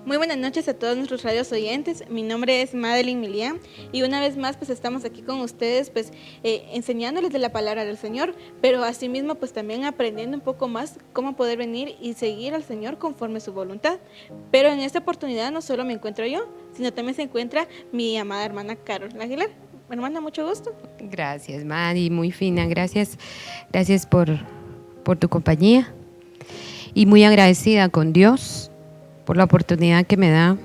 Muy buenas noches a todos nuestros radios oyentes. Mi nombre es Madeline Milian y una vez más pues estamos aquí con ustedes enseñándoles de la palabra del Señor, pero asimismo pues también aprendiendo un poco más cómo poder venir y seguir al Señor conforme su voluntad. Pero en esta oportunidad no solo me encuentro yo, sino también se encuentra mi amada hermana Carol Aguilar. Hermana, mucho gusto. Gracias, Madi, muy fina, gracias por tu compañía y muy agradecida con Dios por la oportunidad que me da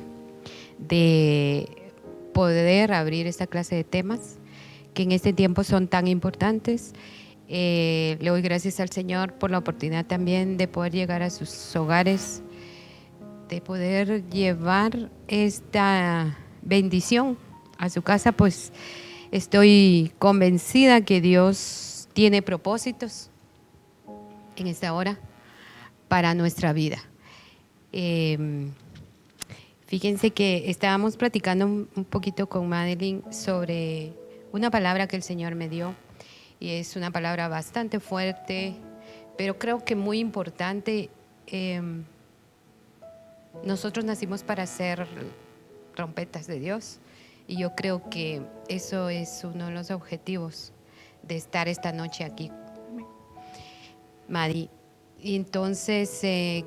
de poder abrir esta clase de temas que en este tiempo son tan importantes. Le doy gracias al Señor por la oportunidad también de poder llegar a sus hogares, de poder llevar esta bendición a su casa, pues estoy convencida que Dios tiene propósitos en esta hora para nuestra vida. Fíjense que estábamos platicando un poquito con Madeline sobre una palabra que el Señor me dio, y es una palabra bastante fuerte, pero creo que muy importante. Nosotros nacimos para ser trompetas de Dios, y yo creo que eso es uno de los objetivos de estar esta noche aquí, Madi. Y entonces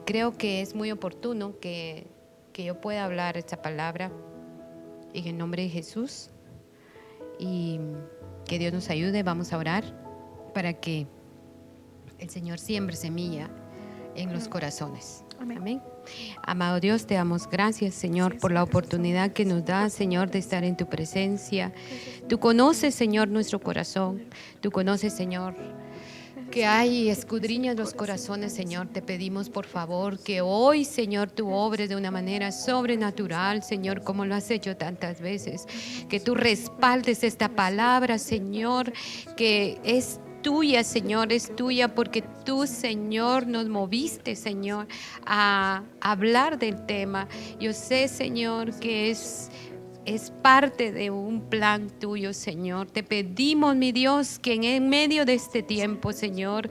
creo que es muy oportuno que yo pueda hablar esta palabra en el nombre de Jesús, y que Dios nos ayude. Vamos a orar para que el Señor siembre semilla en los corazones. Amén. Amado Dios, te damos gracias, Señor, por la oportunidad que nos das, Señor, de estar en tu presencia. Tú conoces, Señor, nuestro corazón. Tú conoces, Señor, que hay y escudriñas los corazones, Señor. Te pedimos, por favor, que hoy, Señor, tú obres de una manera sobrenatural, Señor, como lo has hecho tantas veces. Que tú respaldes esta palabra, Señor, que es tuya, Señor, es tuya porque tú, Señor, nos moviste, Señor, a hablar del tema. Yo sé, Señor, que es parte de un plan tuyo, Señor. Te pedimos, mi Dios, que en medio de este tiempo, Señor,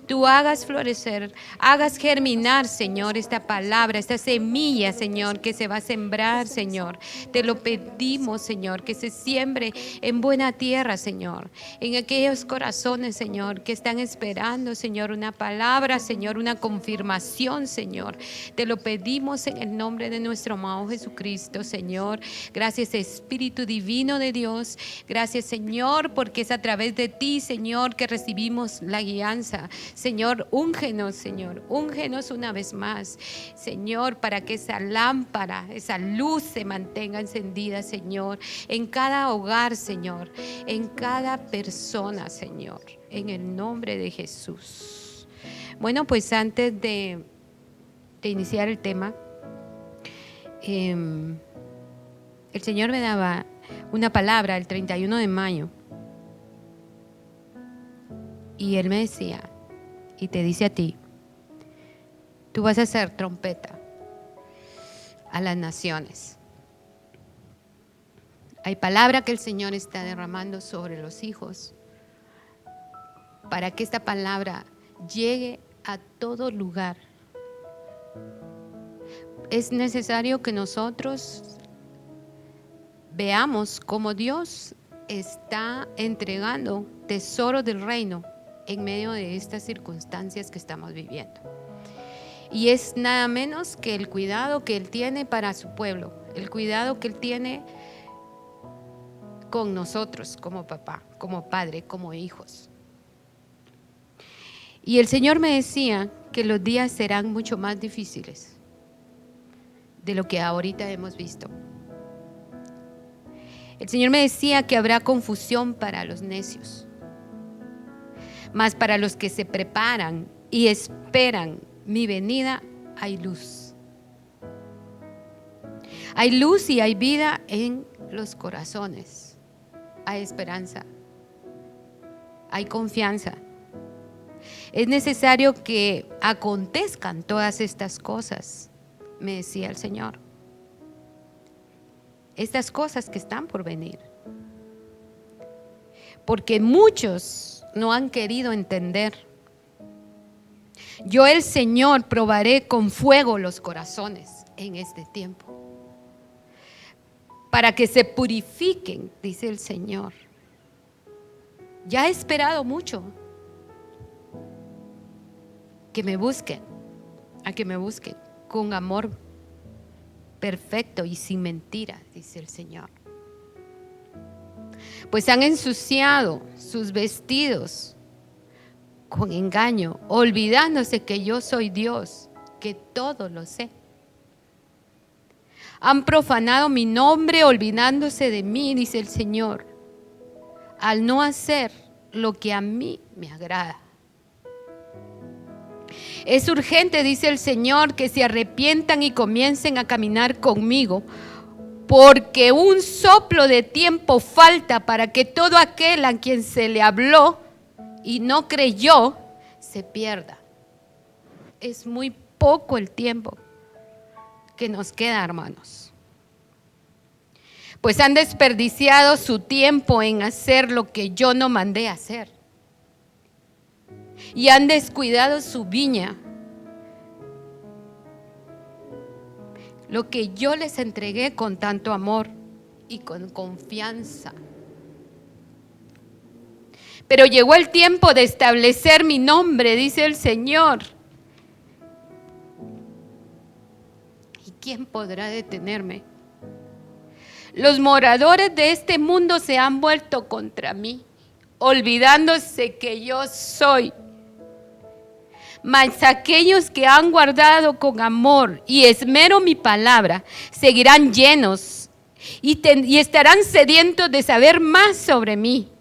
tú hagas florecer, hagas germinar, Señor, esta palabra, esta semilla, Señor, que se va a sembrar, Señor. Te lo pedimos, Señor, que se siembre en buena tierra, Señor, en aquellos corazones, Señor, que están esperando, Señor, una palabra, Señor, una confirmación, Señor. Te lo pedimos en el nombre de nuestro amado Jesucristo, Señor. Gracias, Espíritu Divino de Dios. Gracias, Señor, porque es a través de ti, Señor, que recibimos la guianza. Señor, úngenos, Señor, úngenos una vez más, Señor, para que esa lámpara, esa luz se mantenga encendida, Señor, en cada hogar, Señor, en cada persona, Señor, en el nombre de Jesús. Bueno, pues antes de iniciar el tema, el Señor me daba una palabra el 31 de mayo, y Él me decía, y te dice a ti, tú vas a ser trompeta a las naciones. Hay palabra que el Señor está derramando sobre los hijos para que esta palabra llegue a todo lugar. Es necesario que nosotros veamos cómo Dios está entregando tesoros del reino en medio de estas circunstancias que estamos viviendo. Y es nada menos que el cuidado que Él tiene para su pueblo, el cuidado que Él tiene con nosotros como papá, como padre, como hijos. Y el Señor me decía que los días serán mucho más difíciles de lo que ahorita hemos visto. El Señor me decía que habrá confusión para los necios, mas para los que se preparan y esperan mi venida hay luz. Hay luz y hay vida en los corazones. Hay esperanza. Hay confianza. Es necesario que acontezcan todas estas cosas, me decía el Señor. Estas cosas que están por venir. Porque muchos no han querido entender. Yo, el Señor, probaré con fuego los corazones en este tiempo, para que se purifiquen, dice el Señor. Ya he esperado mucho que me busquen, a que me busquen con amor perfecto y sin mentiras, dice el Señor. Pues han ensuciado sus vestidos con engaño, olvidándose que yo soy Dios, que todo lo sé. Han profanado mi nombre, olvidándose de mí, dice el Señor, al no hacer lo que a mí me agrada. Es urgente, dice el Señor, que se arrepientan y comiencen a caminar conmigo, porque un soplo de tiempo falta para que todo aquel a quien se le habló y no creyó se pierda. Es muy poco el tiempo que nos queda, hermanos. Pues han desperdiciado su tiempo en hacer lo que yo no mandé hacer. Y han descuidado su viña, lo que yo les entregué con tanto amor y con confianza. Pero llegó el tiempo de establecer mi nombre, dice el Señor. ¿Y quién podrá detenerme? Los moradores de este mundo se han vuelto contra mí, olvidándose que yo soy. Mas aquellos que han guardado con amor y esmero mi palabra, seguirán llenos y estarán sedientos de saber más sobre mí.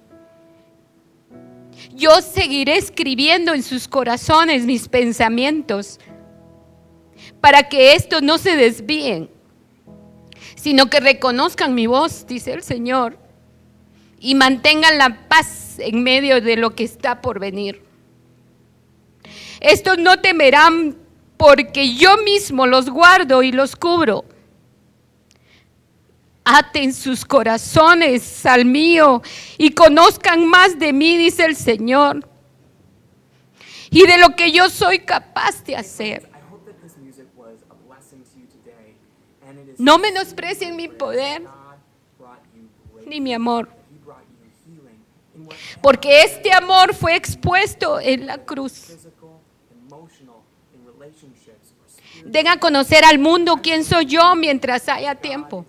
Yo seguiré escribiendo en sus corazones mis pensamientos, para que estos no se desvíen, sino que reconozcan mi voz, dice el Señor, y mantengan la paz en medio de lo que está por venir. Estos no temerán, porque yo mismo los guardo y los cubro. Aten sus corazones al mío y conozcan más de mí, dice el Señor, y de lo que yo soy capaz de hacer. No menosprecien mi poder ni mi amor, porque este amor fue expuesto en la cruz. Den a conocer al mundo quién soy yo mientras haya tiempo.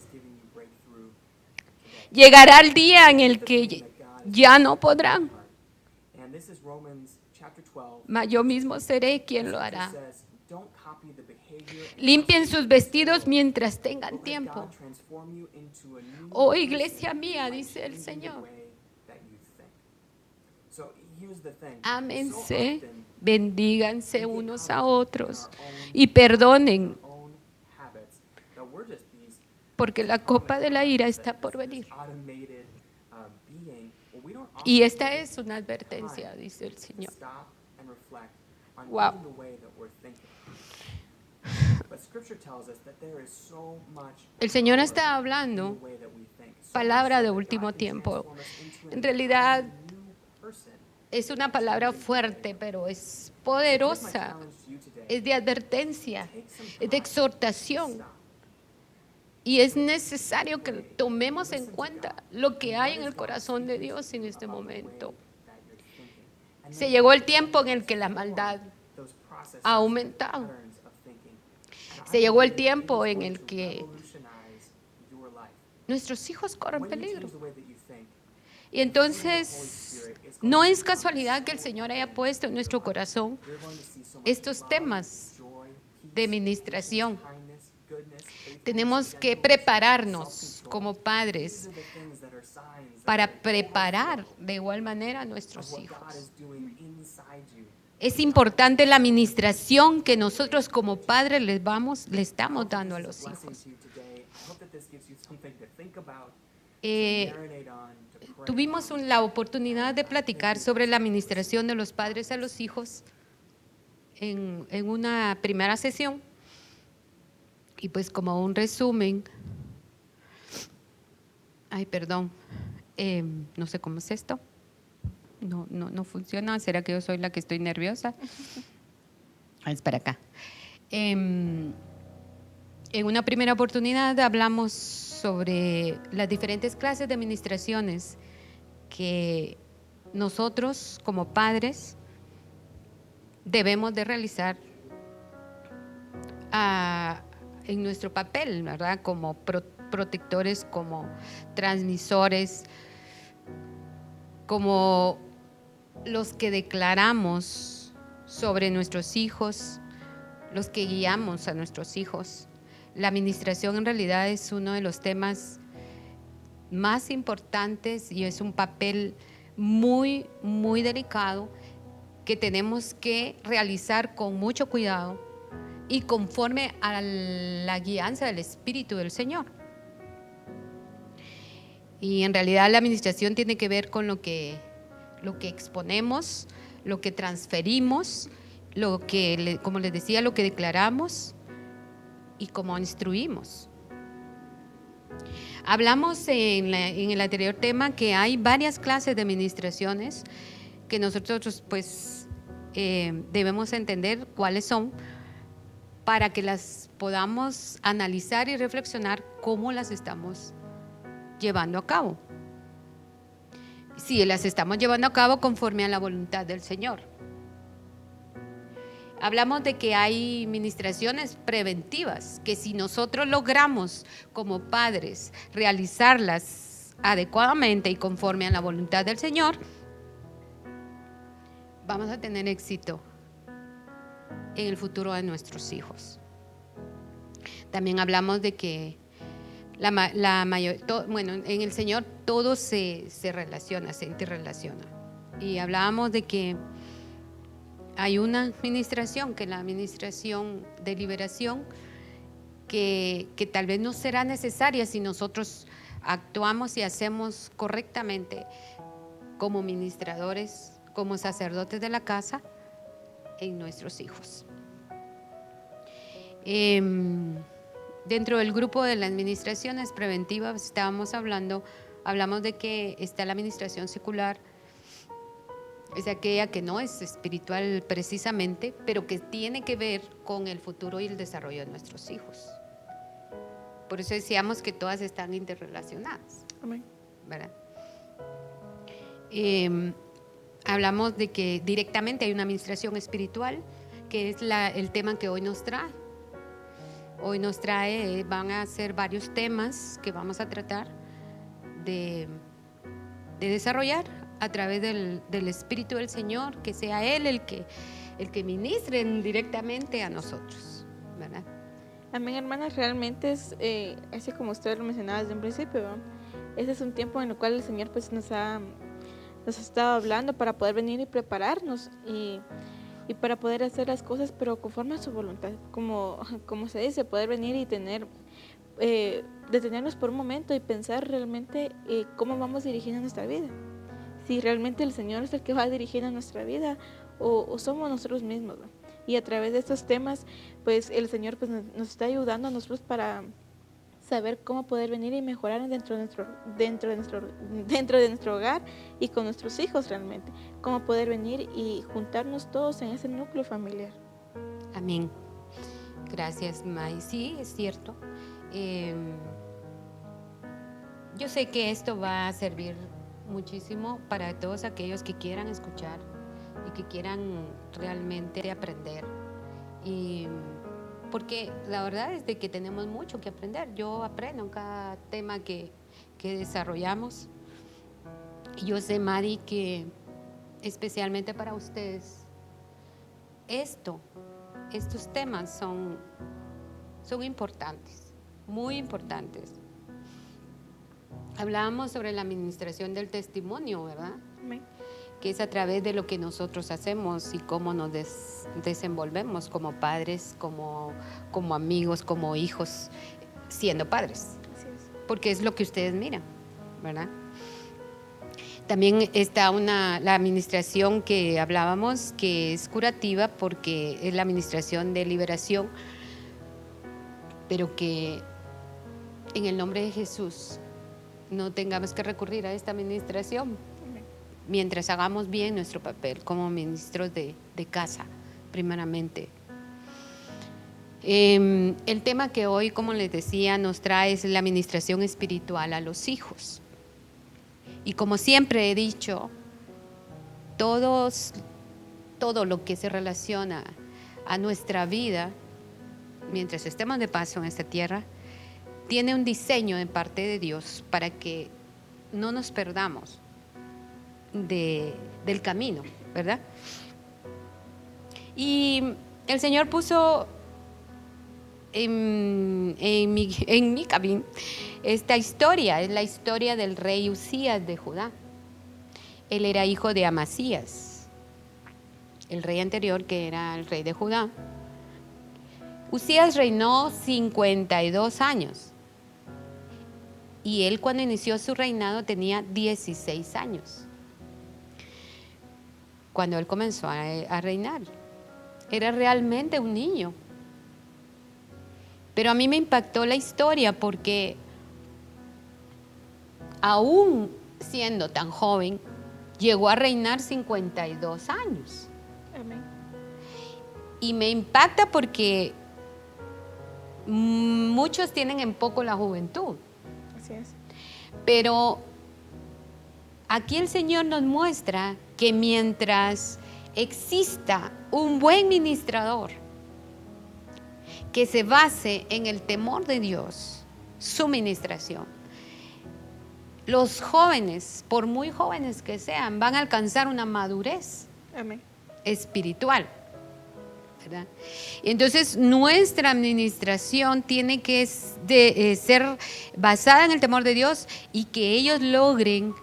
Llegará el día en el que ya no podrán, mas yo mismo seré quien lo hará. Limpien sus vestidos mientras tengan tiempo. Oh, iglesia mía, dice el Señor. Ámense, bendíganse unos a otros y perdonen, porque la copa de la ira está por venir. Y esta es una advertencia, dice el Señor. Wow. El Señor está hablando palabra de último tiempo. En realidad es una palabra fuerte, pero es poderosa. Es de advertencia, es de exhortación. Y es necesario que tomemos en cuenta lo que hay en el corazón de Dios en este momento. Se llegó el tiempo en el que la maldad ha aumentado. Se llegó el tiempo en el que nuestros hijos corren peligro. Y entonces no es casualidad que el Señor haya puesto en nuestro corazón estos temas de ministración. Tenemos que prepararnos como padres para preparar de igual manera a nuestros hijos. Es importante la ministración que nosotros como padres le estamos dando a los hijos. Tuvimos la oportunidad de platicar sobre la ministración de los padres a los hijos en una primera sesión. Y pues como un resumen, no sé cómo es esto, no funciona, ¿será que yo soy la que estoy nerviosa? Es para acá. En una primera oportunidad hablamos sobre las diferentes clases de administraciones que nosotros como padres debemos de realizar en nuestro papel, ¿verdad? Como protectores, como transmisores, como los que declaramos sobre nuestros hijos, los que guiamos a nuestros hijos. La administración en realidad es uno de los temas más importantes y es un papel muy, muy delicado que tenemos que realizar con mucho cuidado y conforme a la guianza del Espíritu del Señor. Y en realidad la administración tiene que ver con lo que exponemos, lo que transferimos, como les decía, lo que declaramos y cómo instruimos. Hablamos en el anterior tema que hay varias clases de administraciones que nosotros pues debemos entender cuáles son para que las podamos analizar y reflexionar cómo las estamos llevando a cabo. Si las estamos llevando a cabo conforme a la voluntad del Señor. Hablamos de que hay administraciones preventivas, que si nosotros logramos como padres realizarlas adecuadamente y conforme a la voluntad del Señor, vamos a tener éxito en el futuro de nuestros hijos. También hablamos de que en el Señor todo se relaciona, se interrelaciona. Y hablábamos de que hay una administración, que es la administración de liberación, que tal vez no será necesaria si nosotros actuamos y hacemos correctamente como ministradores, como sacerdotes de la casa, en nuestros hijos. Dentro del grupo de las administraciones preventivas hablamos de que está la administración secular, es aquella que no es espiritual precisamente, pero que tiene que ver con el futuro y el desarrollo de nuestros hijos. Por eso decíamos que todas están interrelacionadas. Amén. ¿Verdad? Hablamos de que directamente hay una administración espiritual, que es el tema que hoy nos trae. Hoy nos trae, van a ser varios temas que vamos a tratar de desarrollar a través del Espíritu del Señor, que sea Él el que ministre directamente a nosotros, ¿verdad? Amén, hermanas, realmente es, así como usted lo mencionaba desde un principio, ¿no? Ese es un tiempo en el cual el Señor pues nos ha estado hablando para poder venir y prepararnos y para poder hacer las cosas pero conforme a su voluntad, como se dice, poder venir y detenernos por un momento y pensar realmente cómo vamos dirigiendo nuestra vida, si realmente el Señor es el que va dirigiendo nuestra vida o somos nosotros mismos, ¿no? Y a través de estos temas pues el Señor pues nos está ayudando a nosotros para saber cómo poder venir y mejorar dentro de nuestro hogar y con nuestros hijos realmente, cómo poder venir y juntarnos todos en ese núcleo familiar. Amén. Gracias, May. Sí, es cierto. Yo sé que esto va a servir muchísimo para todos aquellos que quieran escuchar y que quieran realmente aprender. Porque la verdad es de que tenemos mucho que aprender. Yo aprendo en cada tema que desarrollamos. Y yo sé, Mari, que especialmente para ustedes, estos temas son importantes, muy importantes. Hablábamos sobre la administración del testimonio, ¿verdad? Amén. Que es a través de lo que nosotros hacemos y cómo nos desenvolvemos como padres, como amigos, como hijos, siendo padres. Así es. Porque es lo que ustedes miran, ¿verdad? También está la administración que hablábamos, que es curativa, porque es la administración de liberación, pero que en el nombre de Jesús no tengamos que recurrir a esta administración mientras hagamos bien nuestro papel como ministros de casa, primeramente, El tema que hoy, como les decía, nos trae es la administración espiritual a los hijos. Y como siempre he dicho, todo lo que se relaciona a nuestra vida, mientras estemos de paso en esta tierra, tiene un diseño de parte de Dios para que no nos perdamos del camino, ¿verdad? Y el Señor puso en mi camino esta historia, es la historia del rey Usías de Judá. Él era hijo de Amasías, el rey anterior, que era el rey de Judá. Usías reinó 52 años y él, cuando inició su reinado, tenía 16 años cuando él comenzó a reinar. Era realmente un niño. Pero a mí me impactó la historia porque aún siendo tan joven, llegó a reinar 52 años. Amén. Y me impacta porque muchos tienen en poco la juventud. Así es. Pero aquí el Señor nos muestra que mientras exista un buen ministrador que se base en el temor de Dios, su ministración, los jóvenes, por muy jóvenes que sean, van a alcanzar una madurez Amén. espiritual, ¿verdad? Entonces nuestra administración tiene que ser basada en el temor de Dios y que ellos logren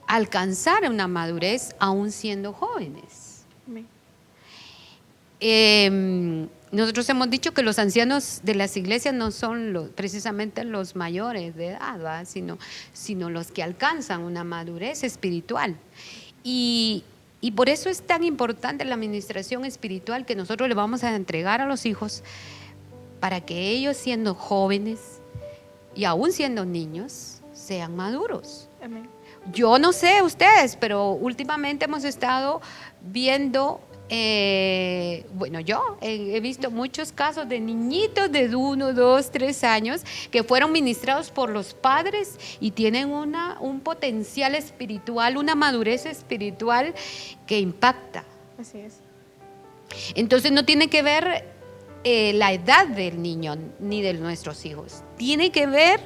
alcanzar una madurez aún siendo jóvenes. Amén. Nosotros hemos dicho que los ancianos de las iglesias no son precisamente los mayores de edad, ¿verdad? Sino los que alcanzan una madurez espiritual. Y por eso es tan importante la administración espiritual que nosotros le vamos a entregar a los hijos, para que ellos, siendo jóvenes y aún siendo niños, sean maduros. Amén. Yo no sé ustedes, pero últimamente hemos estado viendo, yo he visto muchos casos de niñitos de 1, 2, 3 años que fueron ministrados por los padres y tienen un potencial espiritual, una madurez espiritual que impacta. Así es. Entonces no tiene que ver la edad del niño ni de nuestros hijos, tiene que ver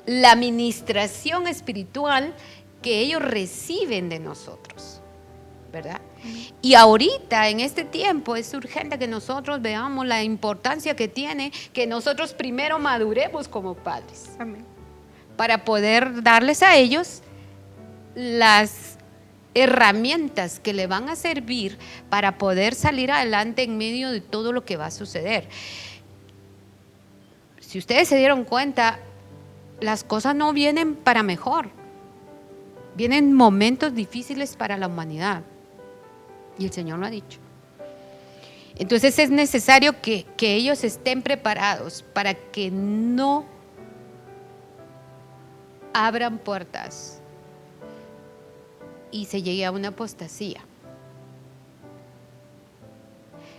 la administración espiritual que ellos reciben de nosotros, ¿verdad? Y ahorita, en este tiempo, es urgente que nosotros veamos la importancia que tiene que nosotros primero maduremos como padres. Amén. Para poder darles a ellos las herramientas que le van a servir para poder salir adelante en medio de todo lo que va a suceder. Si ustedes se dieron cuenta, las cosas no vienen para mejor. Vienen momentos difíciles para la humanidad. Y el Señor lo ha dicho. Entonces es necesario que ellos estén preparados para que no abran puertas y se llegue a una apostasía.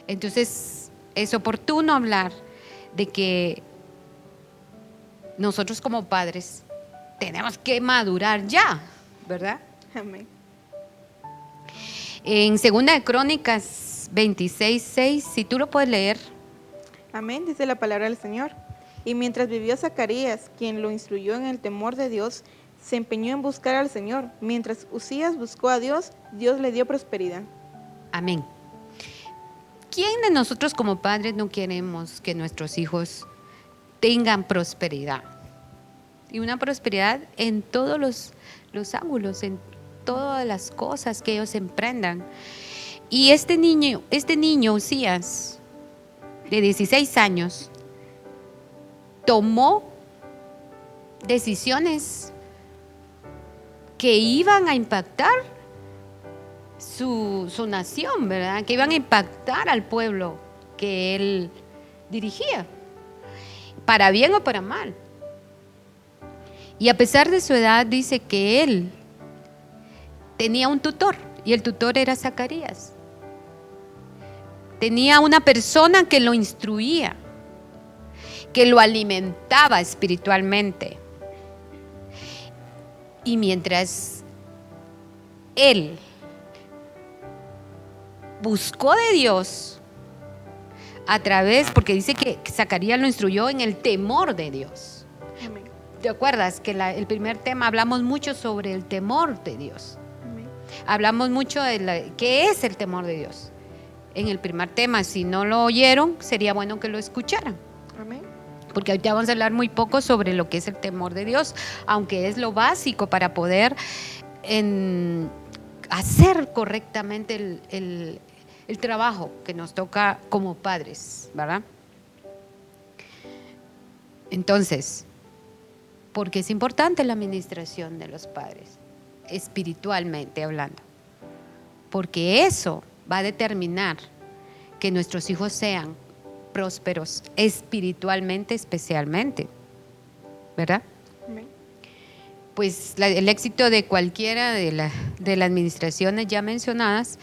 Entonces es oportuno hablar de que nosotros como padres tenemos que madurar ya, ¿verdad? Amén. En 2 de Crónicas 26:6, si tú lo puedes leer. Amén, dice la palabra del Señor. Y mientras vivió Zacarías, quien lo instruyó en el temor de Dios, se empeñó en buscar al Señor. Mientras Usías buscó a Dios, Dios le dio prosperidad. Amén. ¿Quién de nosotros como padres no queremos que nuestros hijos tengan prosperidad? Y una prosperidad en todos los ángulos, en todas las cosas que ellos emprendan. Y este niño Usías, de 16 años, tomó decisiones que iban a impactar su nación, ¿verdad? Que iban a impactar al pueblo que él dirigía, para bien o para mal. Y a pesar de su edad, dice que él tenía un tutor, y el tutor era Zacarías. tenía una persona que lo instruía, que lo alimentaba espiritualmente. Y mientras él buscó de Dios a través, porque dice que Zacarías lo instruyó en el temor de Dios. Amén. ¿Te acuerdas que el primer tema hablamos mucho sobre el temor de Dios? Amén. Hablamos mucho de qué es el temor de Dios. En el primer tema, si no lo oyeron, sería bueno que lo escucharan. Amén. Porque ahorita vamos a hablar muy poco sobre lo que es el temor de Dios, aunque es lo básico para poder hacer correctamente el trabajo que nos toca como padres, ¿verdad? Entonces, ¿por qué es importante la administración de los padres, espiritualmente hablando? Porque eso va a determinar que nuestros hijos sean prósperos espiritualmente, especialmente, ¿verdad? Amén. Pues el éxito de cualquiera de las administraciones ya mencionadas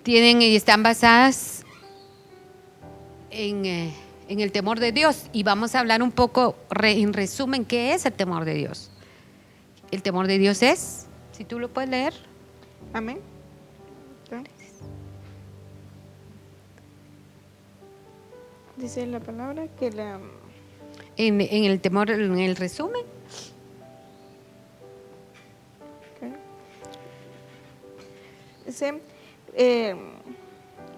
tienen y están basadas en el temor de Dios. Y vamos a hablar un poco, en resumen, ¿qué es el temor de Dios? El temor de Dios es, si tú lo puedes leer. Amén. Dice la palabra que En el temor, en el resumen. Dice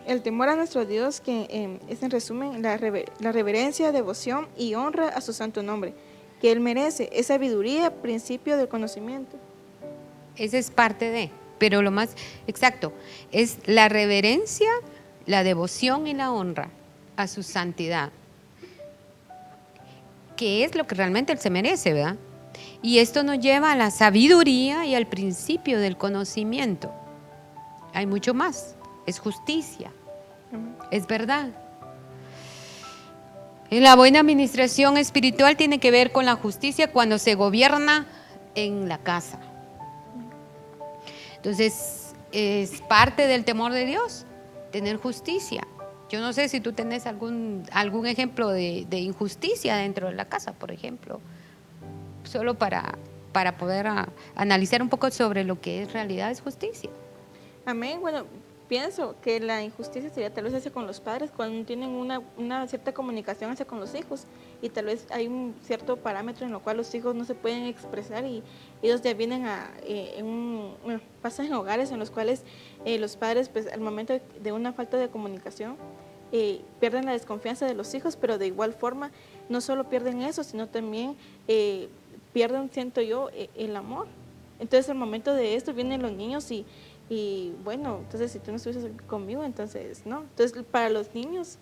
el temor a nuestro Dios, que es en resumen la reverencia, devoción y honra a su santo nombre, que Él merece, es sabiduría, principio del conocimiento. Esa es parte de, pero lo más exacto es la reverencia, la devoción y la honra a su santidad, que es lo que realmente Él se merece, ¿verdad? Y esto nos lleva a la sabiduría y al principio del conocimiento. Hay mucho más, es justicia, es verdad. Y la buena administración espiritual tiene que ver con la justicia cuando se gobierna en la casa. Entonces, es parte del temor de Dios, tener justicia. Yo no sé si tú tenés algún ejemplo de injusticia dentro de la casa, por ejemplo, solo para poder analizar un poco sobre lo que en realidad es justicia. Amén. Bueno, pienso que la injusticia sería tal vez hacia con los padres cuando no tienen una cierta comunicación hacia con los hijos, y tal vez hay un cierto parámetro en lo cual los hijos no se pueden expresar y ellos ya vienen pasan en hogares en los cuales los padres, pues al momento de una falta de comunicación, pierden la desconfianza de los hijos, pero de igual forma no solo pierden eso, sino también pierden, siento yo, el amor. Entonces al momento de esto vienen los niños y bueno, entonces si tú no estuvieses conmigo, entonces no. Entonces para los niños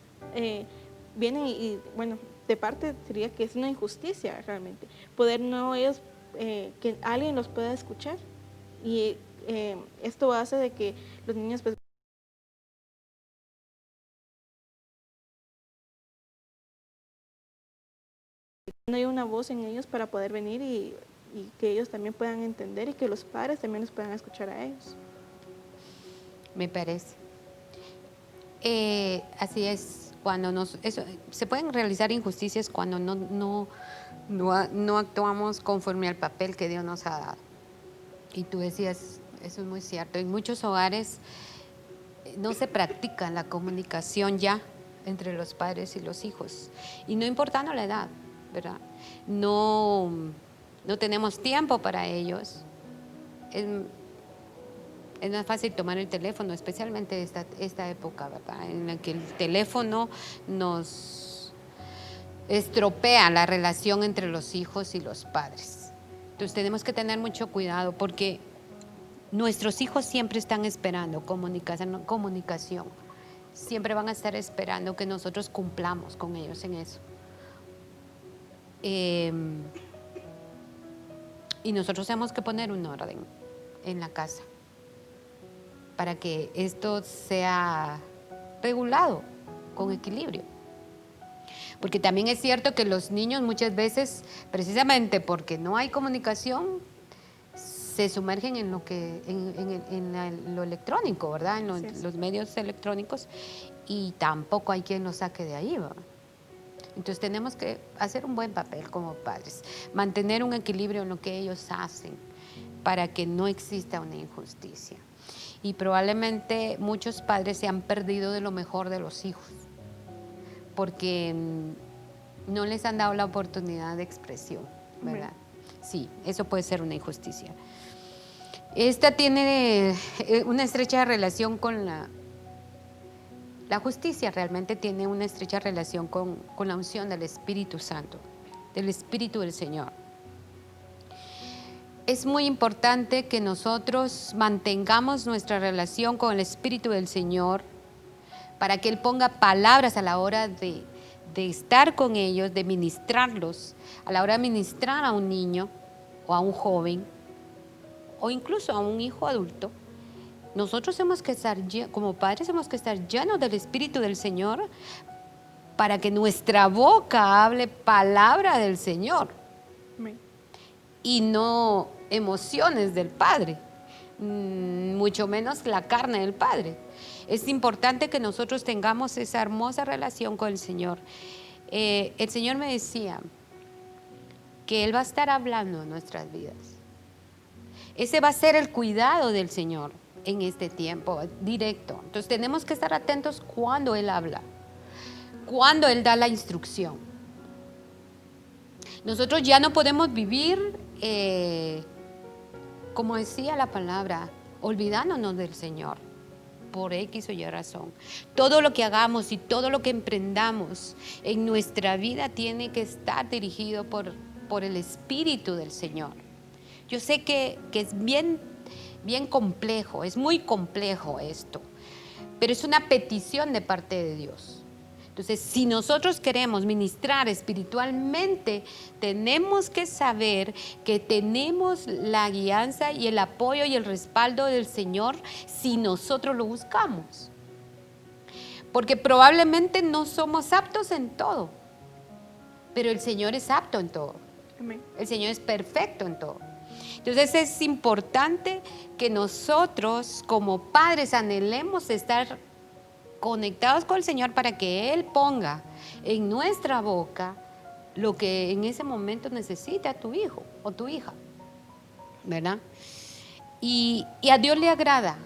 vienen y bueno, de parte diría que es una injusticia realmente, poder no ellos, que alguien los pueda escuchar, y esto hace de que los niños pues no hay una voz en ellos para poder venir y que ellos también puedan entender y que los padres también los puedan escuchar a ellos. Me parece. Así es, cuando se pueden realizar injusticias cuando no actuamos conforme al papel que Dios nos ha dado. Y tú decías, eso es muy cierto, en muchos hogares no se practica la comunicación ya entre los padres y los hijos, y no importando la edad, ¿verdad? No tenemos tiempo para ellos. Es más fácil tomar el teléfono, especialmente esta época, ¿verdad? En la que el teléfono nos estropea la relación entre los hijos y los padres. Entonces tenemos que tener mucho cuidado porque nuestros hijos siempre están esperando comunicación. Siempre van a estar esperando que nosotros cumplamos con ellos en eso. Y nosotros tenemos que poner un orden en la casa para que esto sea regulado con equilibrio. Porque también es cierto que los niños muchas veces, precisamente porque no hay comunicación, se sumergen en lo electrónico, ¿verdad? En los medios electrónicos, y tampoco hay quien los saque de ahí, ¿verdad? Entonces tenemos que hacer un buen papel como padres, mantener un equilibrio en lo que ellos hacen para que no exista una injusticia. Y probablemente muchos padres se han perdido de lo mejor de los hijos porque no les han dado la oportunidad de expresión, ¿verdad? Sí, eso puede ser una injusticia. Esta tiene una estrecha relación con la justicia, realmente tiene una estrecha relación con la unción del Espíritu Santo, del Espíritu del Señor. Es muy importante que nosotros mantengamos nuestra relación con el Espíritu del Señor para que Él ponga palabras a la hora de estar con ellos, de ministrarlos, a la hora de ministrar a un niño o a un joven o incluso a un hijo adulto. Nosotros hemos que estar, como padres, hemos que estar llenos del Espíritu del Señor para que nuestra boca hable palabra del Señor. Amén. Y no emociones del Padre, mucho menos la carne del Padre. Es importante que nosotros tengamos esa hermosa relación con el Señor. El Señor me decía que Él va a estar hablando en nuestras vidas. Ese va a ser el cuidado del Señor en este tiempo directo. Entonces tenemos que estar atentos cuando Él habla, cuando Él da la instrucción. Nosotros ya no podemos vivir, como decía la palabra, olvidándonos del Señor por X o Y razón. Todo lo que hagamos y todo lo que emprendamos en nuestra vida tiene que estar dirigido por el Espíritu del Señor. Yo sé que es bien complejo, es muy complejo esto, pero es una petición de parte de Dios. Entonces, si nosotros queremos ministrar espiritualmente, tenemos que saber que tenemos la guianza y el apoyo y el respaldo del Señor si nosotros lo buscamos. Porque probablemente no somos aptos en todo, pero el Señor es apto en todo. Amén. El Señor es perfecto en todo. Entonces es importante que nosotros como padres anhelemos estar conectados con el Señor para que Él ponga en nuestra boca lo que en ese momento necesita tu hijo o tu hija, ¿verdad? Y a Dios le agrada,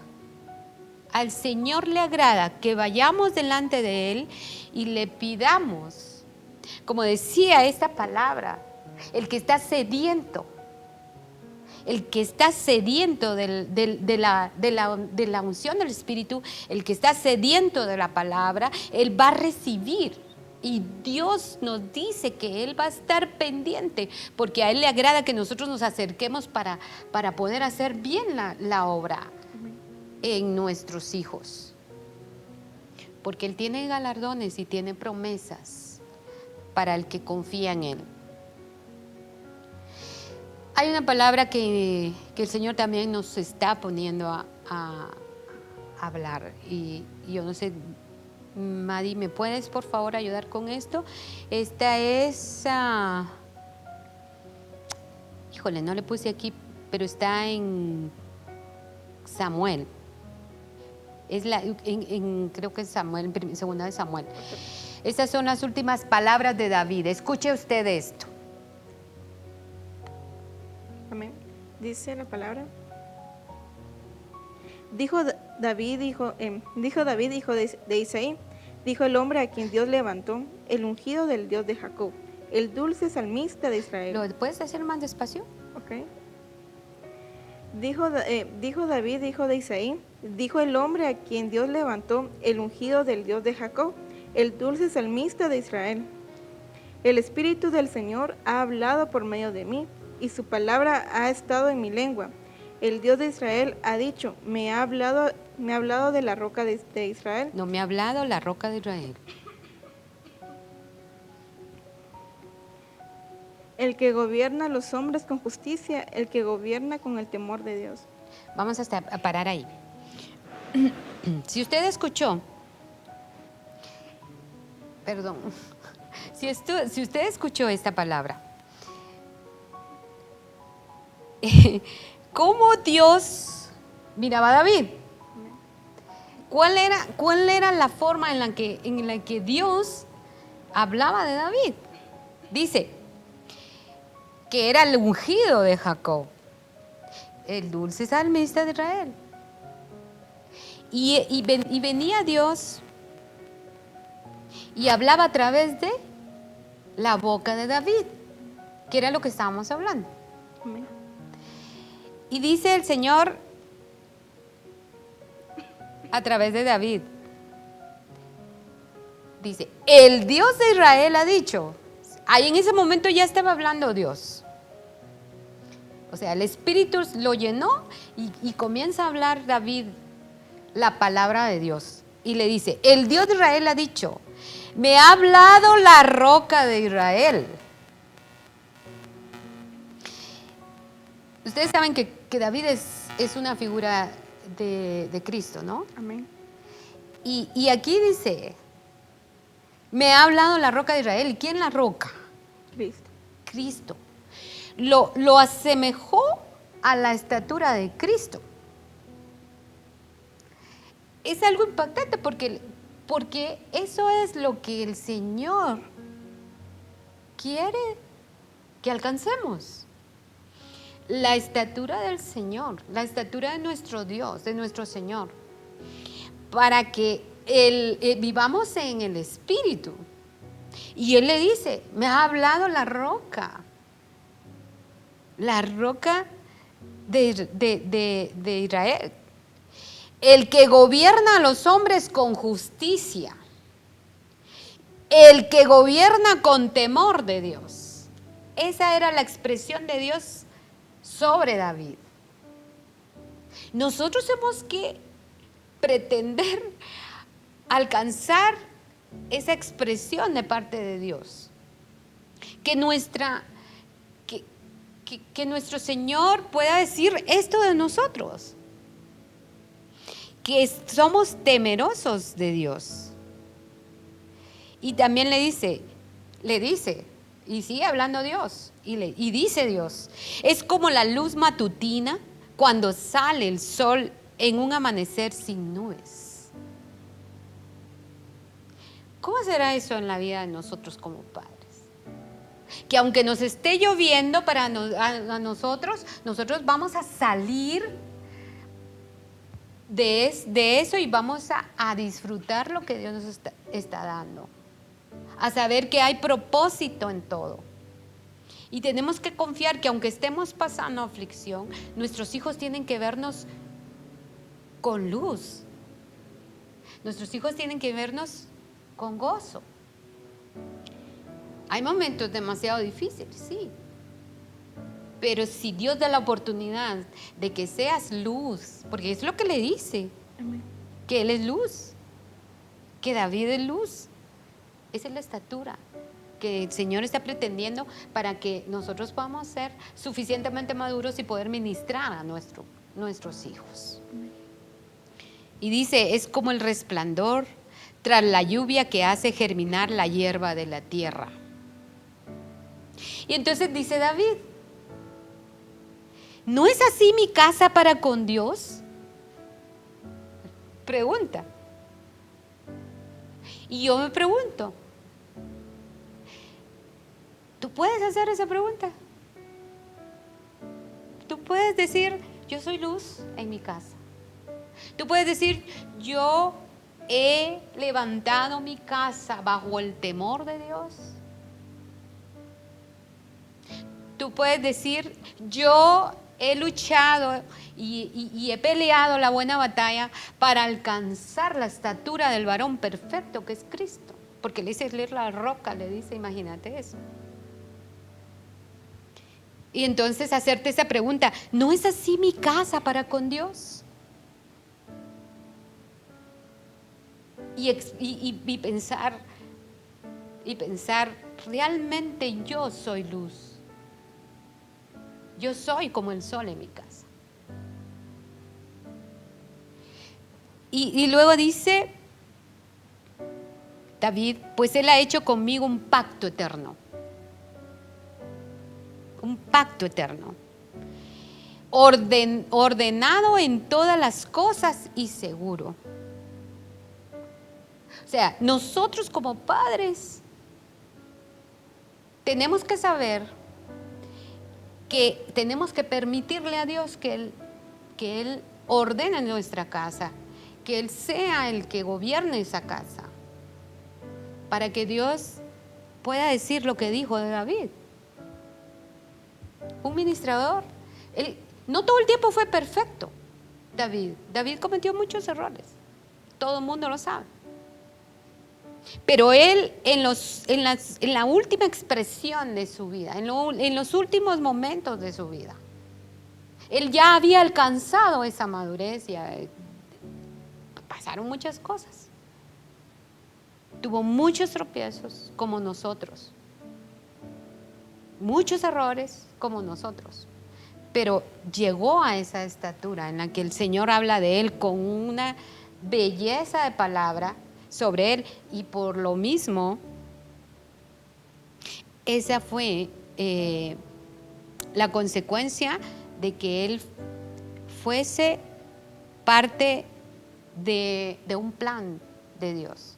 al Señor le agrada que vayamos delante de Él y le pidamos, como decía esta palabra, el que está sediento. El que está sediento de la unción del Espíritu, el que está sediento de la palabra, Él va a recibir. Y Dios nos dice que Él va a estar pendiente, porque a Él le agrada que nosotros nos acerquemos para poder hacer bien la obra en nuestros hijos. Porque Él tiene galardones y tiene promesas para el que confía en Él. Hay una palabra que el Señor también nos está poniendo a hablar. Y yo no sé, Madi, ¿me puedes por favor ayudar con esto? Esta es, híjole, no le puse aquí, pero está en Samuel. Creo que es Samuel, segunda de Samuel. Estas son las últimas palabras de David. Escuche usted esto. Amén. Dice la palabra. Dijo David, hijo de Isaí, dijo el hombre a quien Dios levantó, el ungido del Dios de Jacob, el dulce salmista de Israel. ¿Lo puedes hacer más despacio? Ok. Dijo David, hijo de Isaí, dijo el hombre a quien Dios levantó, el ungido del Dios de Jacob, el dulce salmista de Israel. El Espíritu del Señor ha hablado por medio de mí, y su palabra ha estado en mi lengua. El Dios de Israel ha dicho, me ha hablado de la roca de Israel. No, me ha hablado la roca de Israel. El que gobierna a los hombres con justicia, el que gobierna con el temor de Dios. Vamos a parar ahí. Si usted escuchó, perdón, si usted escuchó esta palabra, cómo Dios miraba a David. ¿Cuál era la forma en la que Dios hablaba de David? Dice que era el ungido de Jacob, el dulce salmista de Israel. Y venía Dios y hablaba a través de la boca de David, que era lo que estábamos hablando. Amén. Y dice el Señor a través de David, dice, el Dios de Israel ha dicho. Ahí en ese momento ya estaba hablando Dios. O sea, el Espíritu lo llenó y comienza a hablar David la palabra de Dios. Y le dice, el Dios de Israel ha dicho, me ha hablado la roca de Israel. Ustedes saben que David es una figura de Cristo, ¿no? Amén. Y aquí dice, me ha hablado la roca de Israel. ¿Y quién la roca? Cristo. Cristo. Lo asemejó a la estatura de Cristo. Es algo impactante porque eso es lo que el Señor quiere que alcancemos. La estatura del Señor, la estatura de nuestro Dios, de nuestro Señor, para que vivamos en el Espíritu. Y Él le dice, me ha hablado la roca de Israel, el que gobierna a los hombres con justicia, el que gobierna con temor de Dios. Esa era la expresión de Dios sobre David. Nosotros hemos que pretender alcanzar esa expresión de parte de Dios. Que nuestro Señor pueda decir esto de nosotros. Que somos temerosos de Dios. Y también le dice, y sigue hablando Dios, y dice Dios, es como la luz matutina cuando sale el sol en un amanecer sin nubes. ¿Cómo será eso en la vida de nosotros como padres? Que aunque nos esté lloviendo a nosotros vamos a salir de eso y vamos a disfrutar lo que Dios nos está dando. A saber que hay propósito en todo. Y tenemos que confiar que aunque estemos pasando aflicción, nuestros hijos tienen que vernos con luz. Nuestros hijos tienen que vernos con gozo. Hay momentos demasiado difíciles, sí. Pero si Dios da la oportunidad de que seas luz, porque es lo que le dice, Amén. que Él es luz, que David es luz. Esa es la estatura que el Señor está pretendiendo para que nosotros podamos ser suficientemente maduros y poder ministrar a nuestros hijos. Y dice, es como el resplandor tras la lluvia que hace germinar la hierba de la tierra. Y entonces dice David, ¿no es así mi casa para con Dios? Pregunta. Y yo me pregunto, ¿tú puedes hacer esa pregunta? Tú puedes decir, yo soy luz en mi casa. Tú puedes decir, yo he levantado mi casa bajo el temor de Dios. Tú puedes decir, yo he luchado y he peleado la buena batalla para alcanzar la estatura del varón perfecto que es Cristo. Porque le dice leer la roca, le dice, imagínate eso. Y entonces hacerte esa pregunta, ¿no es así mi casa para con Dios? Y pensar, realmente yo soy luz. Yo soy como el sol en mi casa. Y luego dice David, pues Él ha hecho conmigo un pacto eterno. Un pacto eterno. ordenado en todas las cosas y seguro. O sea, nosotros como padres tenemos que saber que tenemos que permitirle a Dios que Él ordene nuestra casa, que Él sea el que gobierne esa casa, para que Dios pueda decir lo que dijo de David. Un ministrador, no todo el tiempo fue perfecto. David cometió muchos errores, todo el mundo lo sabe. Pero él en la última expresión de su vida, en los últimos momentos de su vida, él ya había alcanzado esa madurez, pasaron muchas cosas. Tuvo muchos tropiezos como nosotros, muchos errores como nosotros, pero llegó a esa estatura en la que el Señor habla de él con una belleza de palabra sobre él, y por lo mismo esa fue la consecuencia de que él fuese parte de un plan de Dios.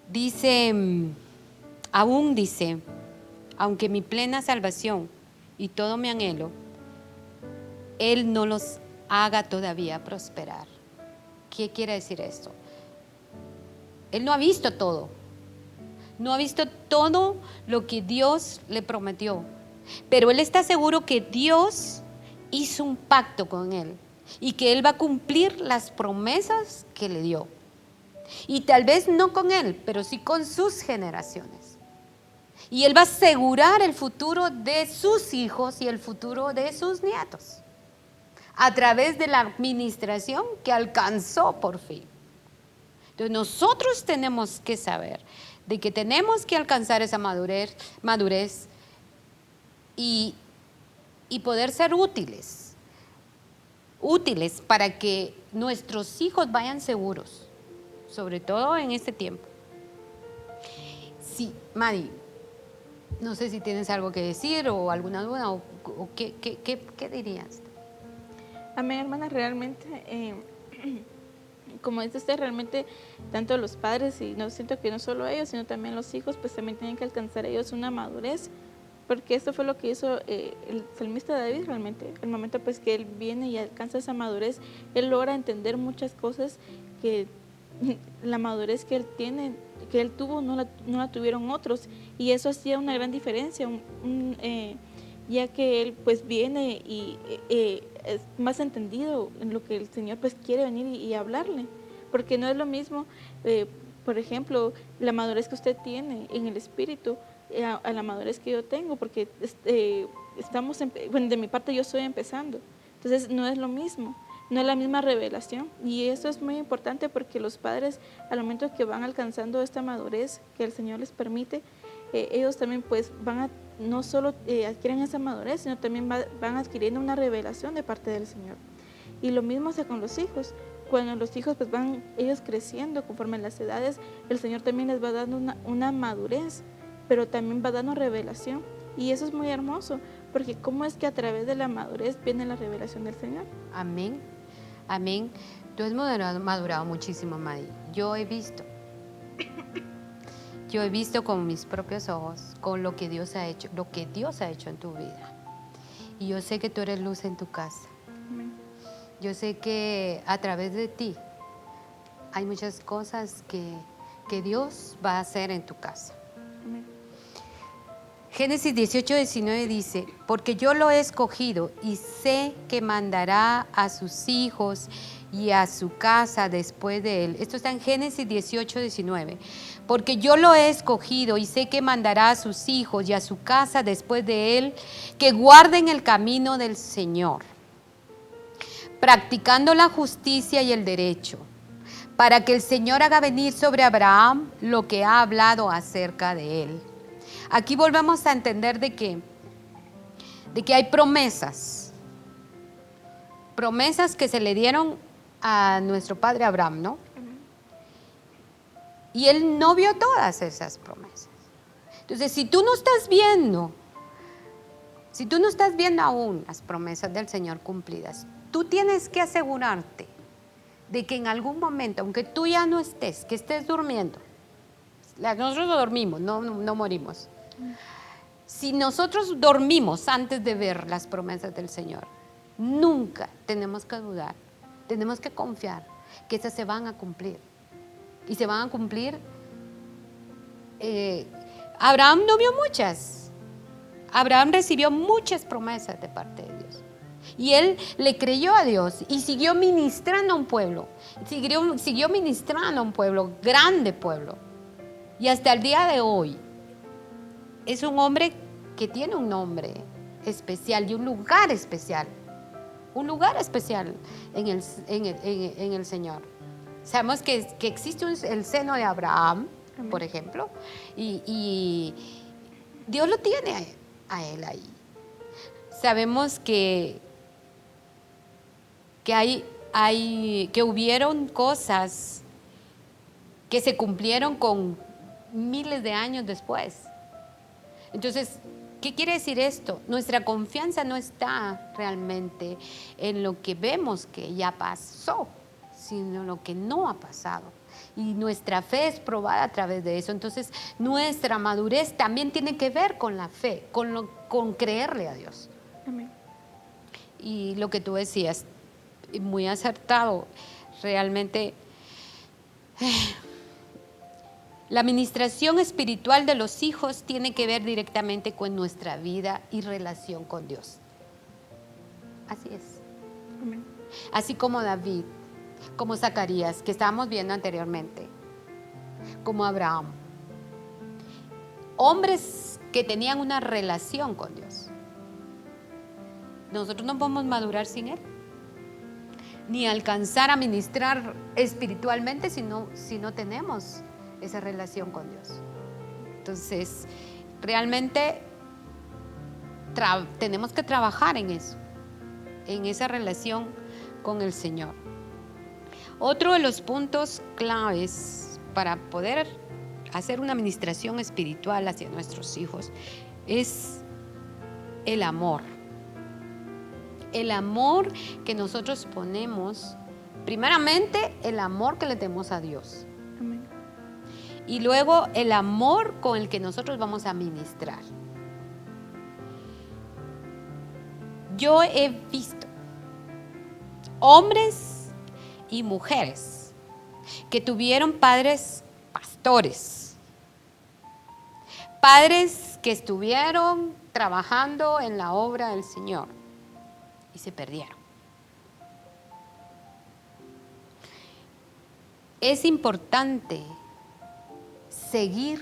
Dice, aunque mi plena salvación y todo mi anhelo, Él no los haga todavía prosperar. ¿Qué quiere decir esto? Él no ha visto todo. No ha visto todo lo que Dios le prometió. Pero él está seguro que Dios hizo un pacto con él y que él va a cumplir las promesas que le dio. Y tal vez no con él, pero sí con sus generaciones. Y él va a asegurar el futuro de sus hijos y el futuro de sus nietos, a través de la administración que alcanzó por fin. Entonces nosotros tenemos que saber de que tenemos que alcanzar esa madurez y poder ser útiles para que nuestros hijos vayan seguros, sobre todo en este tiempo. Sí, Madi, no sé si tienes algo que decir o alguna duda o qué dirías. Amén, hermana, realmente, como dice usted, realmente tanto los padres, y no siento que no solo ellos, sino también los hijos, pues también tienen que alcanzar ellos una madurez, porque esto fue lo que hizo el salmista David realmente. El momento pues que él viene y alcanza esa madurez, él logra entender muchas cosas que la madurez que él tiene, que él tuvo, no la tuvieron otros, y eso hacía una gran diferencia, ya que él pues viene y es más entendido en lo que el Señor pues quiere venir y hablarle, porque no es lo mismo, por ejemplo, la madurez que usted tiene en el espíritu a la madurez que yo tengo, porque bueno, de mi parte yo estoy empezando, entonces no es lo mismo, no es la misma revelación, y eso es muy importante porque los padres al momento que van alcanzando esta madurez que el Señor les permite, ellos también pues van a no solo adquieren esa madurez, sino también van adquiriendo una revelación de parte del Señor. Y lo mismo hace con los hijos. Cuando los hijos pues van ellos creciendo conforme a las edades, el Señor también les va dando una madurez, pero también va dando revelación. Y eso es muy hermoso, porque cómo es que a través de la madurez viene la revelación del Señor. Amén, amén. Tú has madurado muchísimo, Madi. Yo he visto con mis propios ojos, con lo que Dios ha hecho en tu vida. Y yo sé que tú eres luz en tu casa. Amén. Yo sé que a través de ti hay muchas cosas que Dios va a hacer en tu casa. Amén. Génesis 18:19 dice, porque yo lo he escogido y sé que mandará a sus hijos y a su casa después de él. Esto está en Génesis 18:19. Porque yo lo he escogido y sé que mandará a sus hijos y a su casa después de él, que guarden el camino del Señor, practicando la justicia y el derecho, para que el Señor haga venir sobre Abraham lo que ha hablado acerca de él. Aquí volvemos a entender de que hay promesas que se le dieron a nuestro padre Abraham, ¿no? Y él no vio todas esas promesas. Entonces, si tú no estás viendo Si tú no estás viendo aún las promesas del Señor cumplidas, tú tienes que asegurarte de que en algún momento, aunque tú ya no estés, que estés durmiendo, nosotros dormimos, no morimos. Si nosotros dormimos antes de ver las promesas del Señor, nunca tenemos que dudar, tenemos que confiar que esas se van a cumplir. Y se van a cumplir. Abraham no vio muchas. Abraham recibió muchas promesas de parte de Dios. Y él le creyó a Dios y siguió ministrando a un pueblo. Siguió ministrando a un pueblo, grande pueblo. Y hasta el día de hoy es un hombre que tiene un nombre especial y un lugar especial. Un lugar especial en el Señor. Sabemos que existe el seno de Abraham, por ejemplo, y Dios lo tiene a él ahí. Sabemos que hubieron cosas que se cumplieron con miles de años después. Entonces, ¿qué quiere decir esto? Nuestra confianza no está realmente en lo que vemos que ya pasó, sino en lo que no ha pasado. Y nuestra fe es probada a través de eso. Entonces, nuestra madurez también tiene que ver con la fe, con creerle a Dios. Amén. Y lo que tú decías, muy acertado, realmente. La administración espiritual de los hijos tiene que ver directamente con nuestra vida y relación con Dios. Así es. Amén. Así como David, como Zacarías, que estábamos viendo anteriormente, como Abraham. Hombres que tenían una relación con Dios. Nosotros no podemos madurar sin Él, ni alcanzar a ministrar espiritualmente si no tenemos esa relación con Dios. Entonces, realmente tenemos que trabajar en eso, en esa relación con el Señor. Otro de los puntos claves para poder hacer una administración espiritual hacia nuestros hijos es el amor. El amor que nosotros ponemos, primeramente el amor que le tenemos a Dios. Amén. Y luego el amor con el que nosotros vamos a ministrar. Yo he visto hombres y mujeres que tuvieron padres pastores, padres que estuvieron trabajando en la obra del Señor y se perdieron. Es importante seguir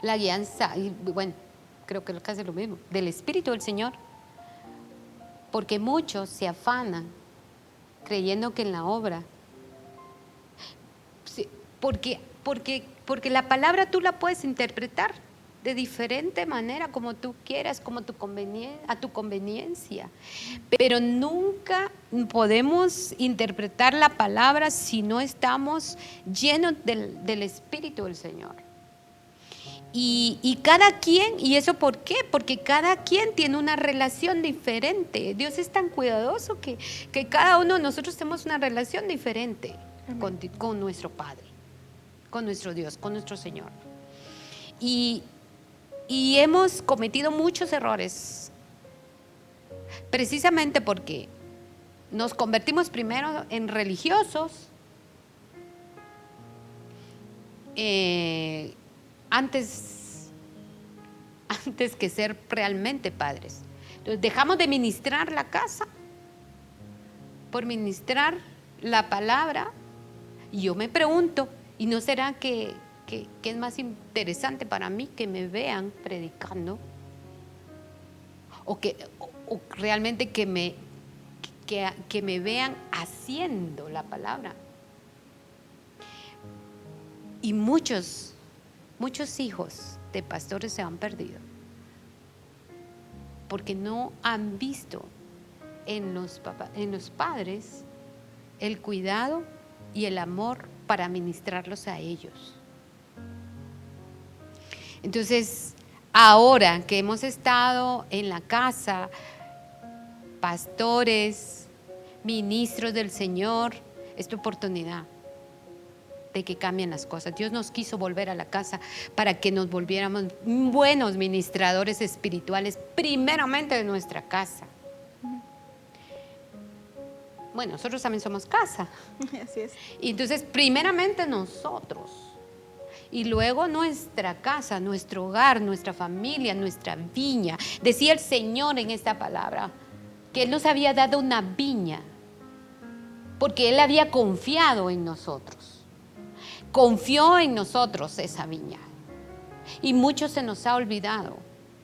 la guianza, y bueno, creo que es casi lo mismo, del Espíritu del Señor, porque muchos se afanan creyendo que en la obra, porque la palabra tú la puedes interpretar de diferente manera, como tú quieras, como a tu conveniencia. Pero nunca podemos interpretar la palabra si no estamos llenos del Espíritu del Señor. Y cada quien, ¿y eso por qué? Porque cada quien tiene una relación diferente. Dios es tan cuidadoso que cada uno de nosotros tenemos una relación diferente con nuestro Padre, con nuestro Dios, con nuestro Señor. Y hemos cometido muchos errores, precisamente porque nos convertimos primero en religiosos, antes que ser realmente padres. Entonces dejamos de ministrar la casa por ministrar la palabra. Y yo me pregunto, ¿y no será que es más interesante para mí que me vean predicando? O realmente que me vean haciendo la palabra. Y muchos hijos de pastores se han perdido porque no han visto en los padres el cuidado y el amor para ministrarlos a ellos. Entonces, ahora que hemos estado en la casa, pastores, ministros del Señor, es tu oportunidad de que cambien las cosas. Dios nos quiso volver a la casa para que nos volviéramos buenos ministradores espirituales, primeramente de nuestra casa. Bueno, nosotros también somos casa. Así es. Y entonces, primeramente nosotros. Y luego nuestra casa, nuestro hogar, nuestra familia, nuestra viña. Decía el Señor en esta palabra que Él nos había dado una viña porque Él había confiado en nosotros. Confió en nosotros esa viña. Y mucho se nos ha olvidado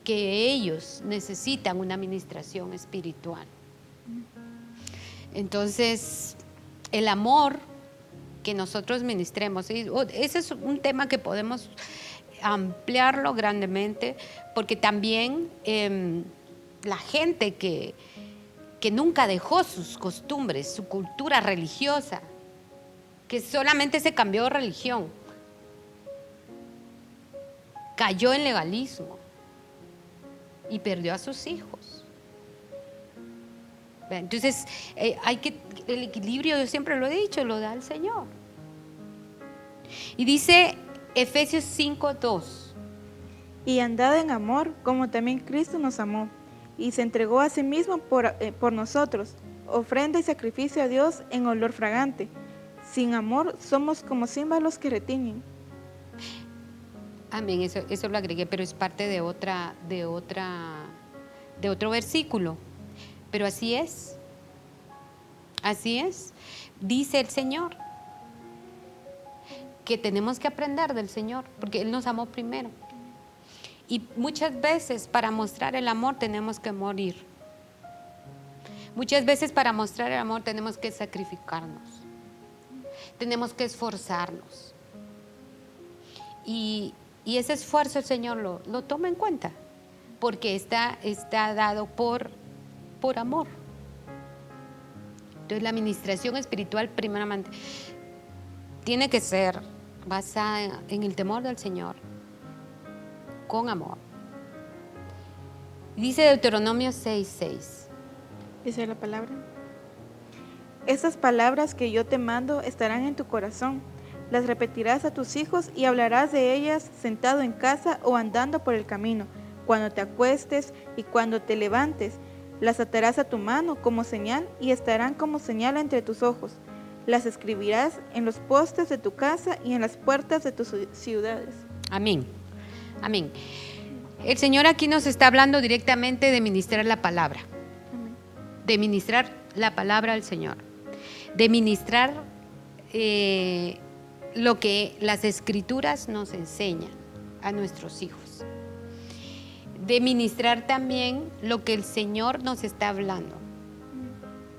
que ellos necesitan una administración espiritual. Entonces, el amor que nosotros ministremos, ese es un tema que podemos ampliarlo grandemente, porque también la gente que nunca dejó sus costumbres, su cultura religiosa, que solamente se cambió de religión, cayó en legalismo y perdió a sus hijos. Entonces, el equilibrio, yo siempre lo he dicho, lo da el Señor. Y dice Efesios 5:2. Y andad en amor, como también Cristo nos amó, y se entregó a sí mismo por nosotros, ofrenda y sacrificio a Dios en olor fragante. Sin amor somos como címbalos que retiñen. Amén, eso lo agregué, pero es parte de otro versículo. Pero así es. Así es. Dice el Señor que tenemos que aprender del Señor, porque Él nos amó primero. Y muchas veces para mostrar el amor tenemos que morir. Muchas veces para mostrar el amor tenemos que sacrificarnos. Tenemos que esforzarnos. Y ese esfuerzo el Señor lo toma en cuenta, porque está dado por amor. Entonces la administración espiritual primeramente tiene que ser basada en el temor del Señor, con amor. Dice Deuteronomio 6:6. Dice la palabra: estas palabras que yo te mando estarán en tu corazón. Las repetirás a tus hijos y hablarás de ellas sentado en casa o andando por el camino, cuando te acuestes y cuando te levantes. Las atarás a tu mano como señal y estarán como señal entre tus ojos. Las escribirás en los postes de tu casa y en las puertas de tus ciudades. Amén. Amén. El Señor aquí nos está hablando directamente de ministrar la palabra. Amén. De ministrar la palabra al Señor. De ministrar lo que las Escrituras nos enseñan a nuestros hijos. De ministrar también lo que el Señor nos está hablando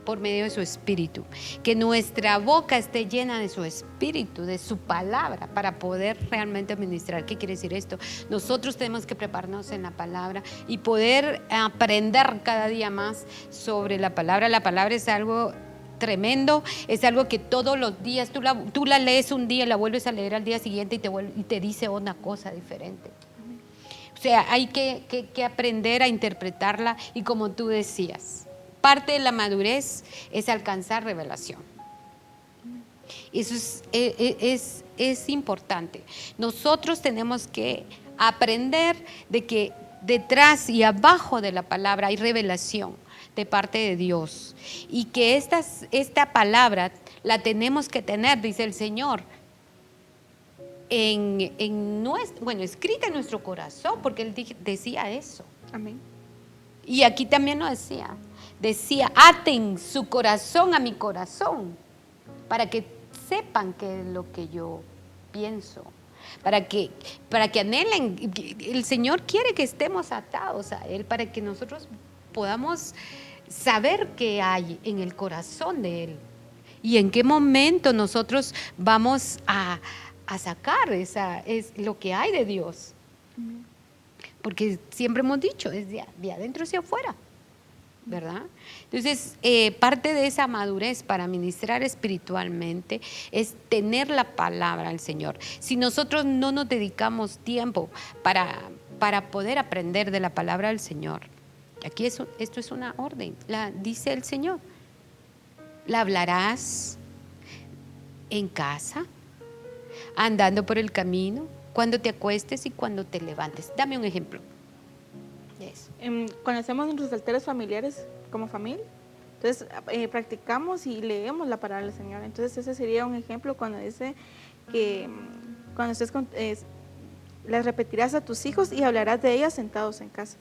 por medio de su Espíritu. Que nuestra boca esté llena de su Espíritu, de su palabra, para poder realmente ministrar. ¿Qué quiere decir esto? Nosotros tenemos que prepararnos en la palabra y poder aprender cada día más sobre la palabra. La palabra es algo tremendo, es algo que todos los días tú la lees un día, la vuelves a leer al día siguiente y te dice una cosa diferente. O sea, hay que aprender a interpretarla, y como tú decías, parte de la madurez es alcanzar revelación. Eso es importante. Nosotros tenemos que aprender de que detrás y abajo de la palabra hay revelación de parte de Dios, y que esta palabra la tenemos que tener, dice el Señor, escrita en nuestro corazón, porque Él decía eso. Amén. Y aquí también lo decía, aten su corazón a mi corazón, para que sepan qué es lo que yo pienso, para que anhelen. El Señor quiere que estemos atados a Él, para que nosotros podamos saber qué hay en el corazón de Él y en qué momento nosotros vamos a sacar es lo que hay de Dios. Porque siempre hemos dicho, es de adentro hacia afuera, ¿verdad? Entonces, parte de esa madurez para ministrar espiritualmente es tener la palabra del Señor. Si nosotros no nos dedicamos tiempo para para poder aprender de la palabra del Señor. Aquí esto es una orden, dice el Señor. La hablarás en casa, andando por el camino, cuando te acuestes y cuando te levantes. Dame un ejemplo. Yes. Cuando hacemos nuestros alteros familiares como familia, entonces practicamos y leemos la palabra del Señor. Entonces ese sería un ejemplo cuando dice que cuando estés las repetirás a tus hijos y hablarás de ellas sentados en casa.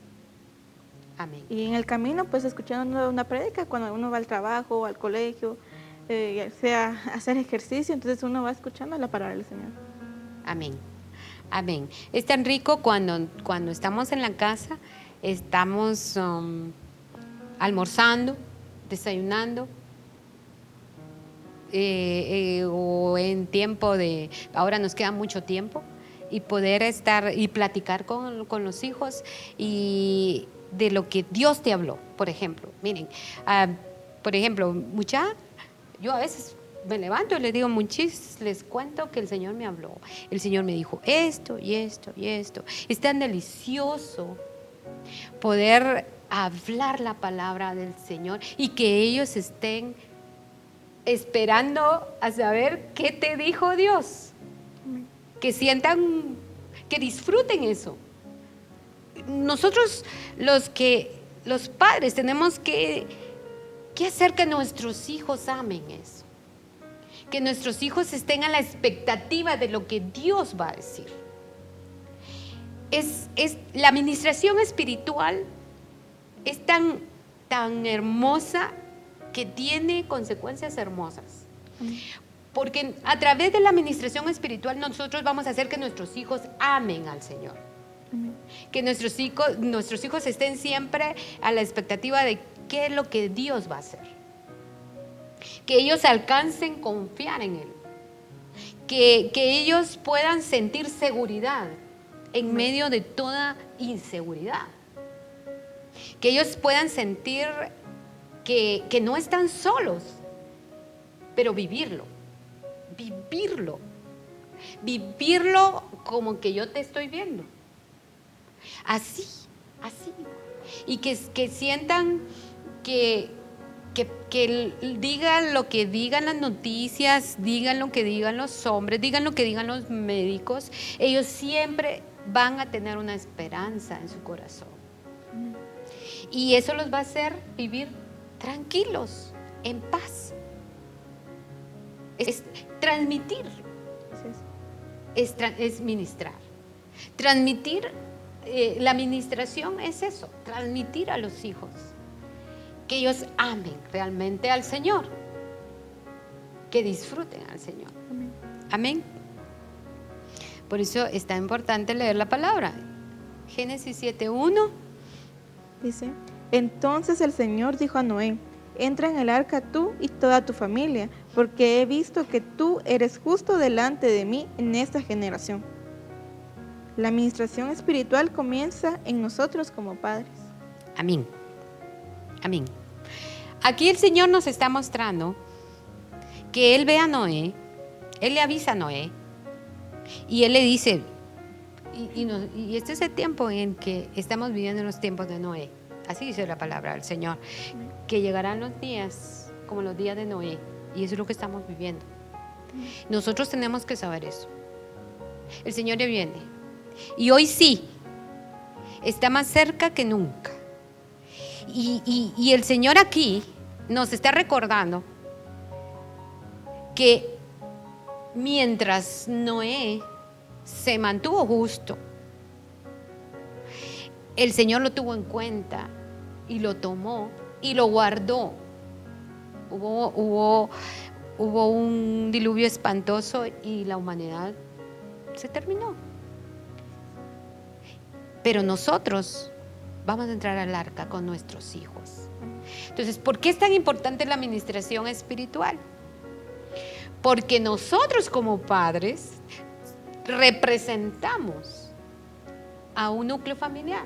Amén. Y en el camino, pues escuchando una prédica, cuando uno va al trabajo, al colegio, sea hacer ejercicio, entonces uno va escuchando la palabra del Señor. Amén. Amén. Es tan rico cuando estamos en la casa, estamos almorzando, desayunando, o en tiempo ahora nos queda mucho tiempo, y poder estar y platicar con los hijos y de lo que Dios te habló. Por ejemplo, miren, por ejemplo, yo a veces me levanto y les digo, les cuento que el Señor me habló. El Señor me dijo esto y esto y esto. Es tan delicioso poder hablar la palabra del Señor y que ellos estén esperando a saber qué te dijo Dios. Que sientan, que disfruten eso. Nosotros los padres tenemos que hacer que nuestros hijos amen eso. Que nuestros hijos estén a la expectativa de lo que Dios va a decir. La administración espiritual es tan hermosa que tiene consecuencias hermosas. Porque a través de la administración espiritual nosotros vamos a hacer que nuestros hijos amen al Señor. Que nuestros hijos estén siempre a la expectativa de qué es lo que Dios va a hacer. Que ellos alcancen confiar en Él. Que ellos puedan sentir seguridad en medio de toda inseguridad. Que ellos puedan sentir que no están solos, pero vivirlo como que yo te estoy viendo. Así. Y que sientan que digan lo que digan las noticias, digan lo que digan los hombres, digan lo que digan los médicos, ellos siempre van a tener una esperanza en su corazón. Y eso los va a hacer vivir tranquilos, en paz. Es transmitir, es ministrar. Transmitir, la administración es eso, transmitir a los hijos que ellos amen realmente al Señor, que disfruten al Señor. Amén. Por eso es tan importante leer la palabra. Génesis 7:1 dice: entonces el Señor dijo a Noé: entra en el arca tú y toda tu familia, porque he visto que tú eres justo delante de mí en esta generación. La administración espiritual comienza en nosotros como padres. Amén. Amén. Aquí el Señor nos está mostrando que Él ve a Noé, Él le avisa a Noé y Él le dice, y este es el tiempo en que estamos viviendo los tiempos de Noé. Así dice la palabra del Señor, que llegarán los días como los días de Noé, y eso es lo que estamos viviendo. Nosotros tenemos que saber eso. El Señor ya viene, y hoy sí, está más cerca que nunca. Y el Señor aquí nos está recordando que mientras Noé se mantuvo justo, el Señor lo tuvo en cuenta y lo tomó y lo guardó. Hubo un diluvio espantoso y la humanidad se terminó. Pero nosotros vamos a entrar al arca con nuestros hijos. Entonces, ¿por qué es tan importante la administración espiritual? Porque nosotros como padres representamos a un núcleo familiar.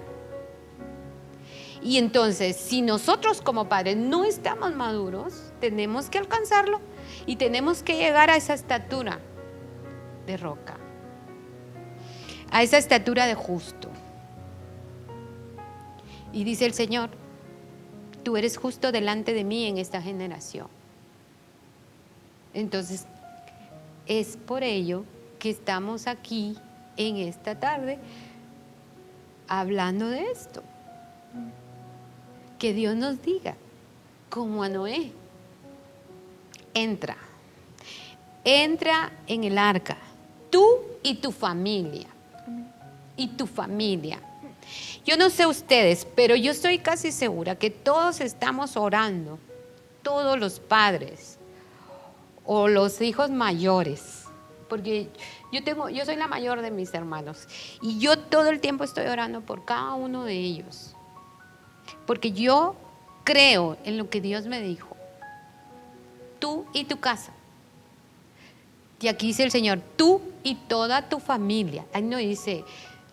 Y entonces, si nosotros como padres no estamos maduros, tenemos que alcanzarlo y tenemos que llegar a esa estatura de roca, a esa estatura de justo. Y dice el Señor, tú eres justo delante de mí en esta generación. Entonces, es por ello que estamos aquí en esta tarde hablando de esto. Que Dios nos diga, como a Noé, entra en el arca, tú y tu familia. Y tu familia. Yo no sé ustedes, pero yo estoy casi segura que todos estamos orando, todos los padres o los hijos mayores, porque yo soy la mayor de mis hermanos y yo todo el tiempo estoy orando por cada uno de ellos, porque yo creo en lo que Dios me dijo, tú y tu casa. Y aquí dice el Señor, tú y toda tu familia. Ahí no dice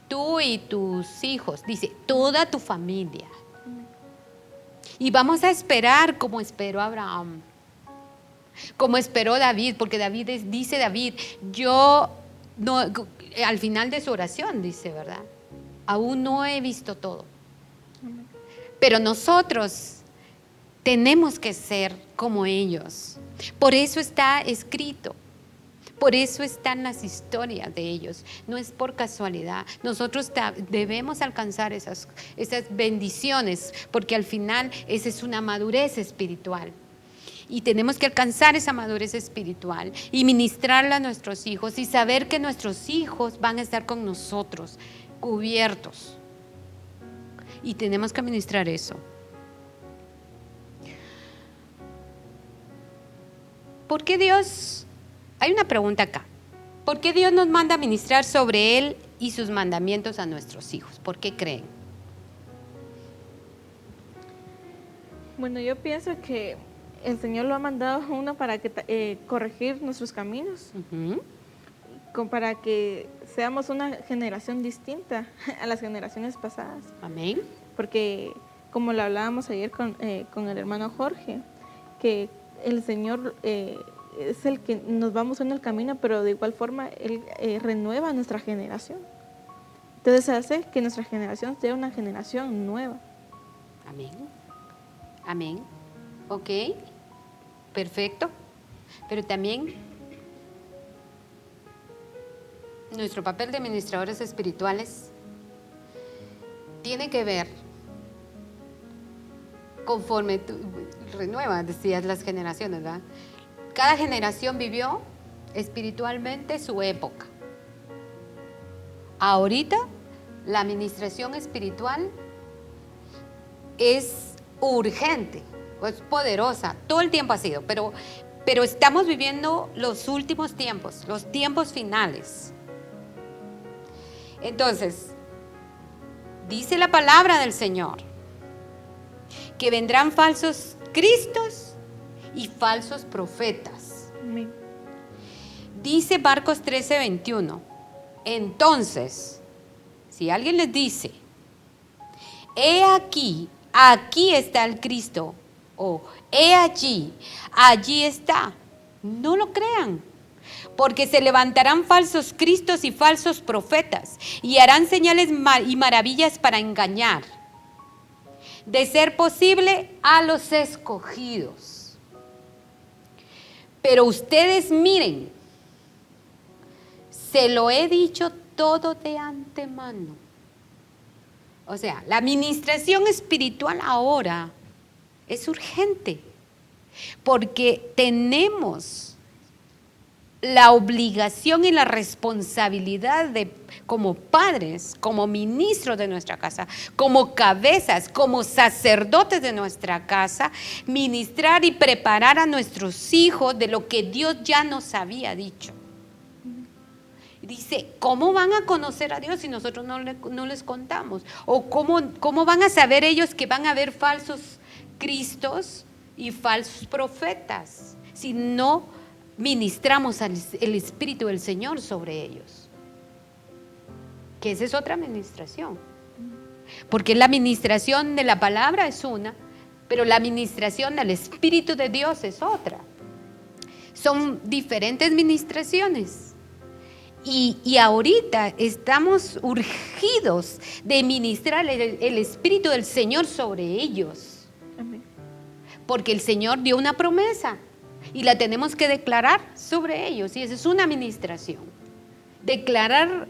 tú y tus hijos, dice toda tu familia. Y vamos a esperar como esperó Abraham, como esperó David, porque dice David, yo no, al final de su oración dice, ¿verdad? Aún no he visto todo. Pero nosotros tenemos que ser como ellos. Por eso está escrito. Por eso están las historias de ellos, no es por casualidad. Nosotros debemos alcanzar esas bendiciones, porque al final esa es una madurez espiritual. Y tenemos que alcanzar esa madurez espiritual y ministrarla a nuestros hijos y saber que nuestros hijos van a estar con nosotros, cubiertos. Y tenemos que ministrar eso. ¿Por qué Dios? Hay una pregunta acá. ¿Por qué Dios nos manda a ministrar sobre Él y sus mandamientos a nuestros hijos? ¿Por qué creen? Bueno, yo pienso que el Señor lo ha mandado a uno para corregir nuestros caminos, para que seamos una generación distinta a las generaciones pasadas. Amén. Porque, como lo hablábamos ayer con el hermano Jorge, que el Señor es el que nos va mostrando el camino, pero de igual forma Él renueva nuestra generación. Entonces hace que nuestra generación sea una generación nueva. Amén. Amén. Ok. Perfecto. Pero también nuestro papel de administradores espirituales tiene que ver conforme renueva, decías, las generaciones, ¿verdad? Cada generación vivió espiritualmente su época. Ahorita la administración espiritual es urgente, es poderosa, todo el tiempo ha sido, pero estamos viviendo los últimos tiempos, los tiempos finales. Entonces, dice la palabra del Señor que vendrán falsos cristos y falsos profetas. Amén. Dice Marcos 13:21. Entonces, si alguien les dice, he aquí está el Cristo, o he allí está, no lo crean, porque se levantarán falsos cristos y falsos profetas, y harán señales y maravillas para engañar, de ser posible, a los escogidos. Pero ustedes miren, se lo he dicho todo de antemano. O sea, la administración espiritual ahora es urgente, porque tenemos la obligación y la responsabilidad de, como padres, como ministros de nuestra casa, como cabezas, como sacerdotes de nuestra casa, ministrar y preparar a nuestros hijos de lo que Dios ya nos había dicho. Dice, ¿cómo van a conocer a Dios si nosotros no les contamos? ¿O cómo van a saber ellos que van a haber falsos cristos y falsos profetas si no ministramos el Espíritu del Señor sobre ellos? Que esa es otra administración. Porque la administración de la palabra es una, pero la administración del Espíritu de Dios es otra. Son diferentes ministraciones. Y ahorita estamos urgidos de ministrar el Espíritu del Señor sobre ellos. Amén. Porque el Señor dio una promesa y la tenemos que declarar sobre ellos. Y esa es una administración. Declarar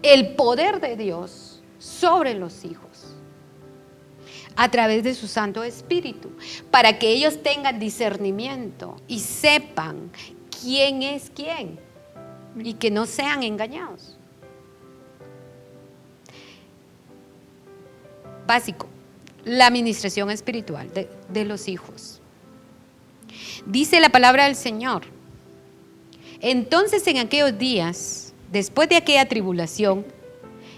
el poder de Dios sobre los hijos a través de su Santo Espíritu, para que ellos tengan discernimiento y sepan quién es quién y que no sean engañados. Básico, la administración espiritual de los hijos. Dice la palabra del Señor: entonces en aquellos días, después de aquella tribulación,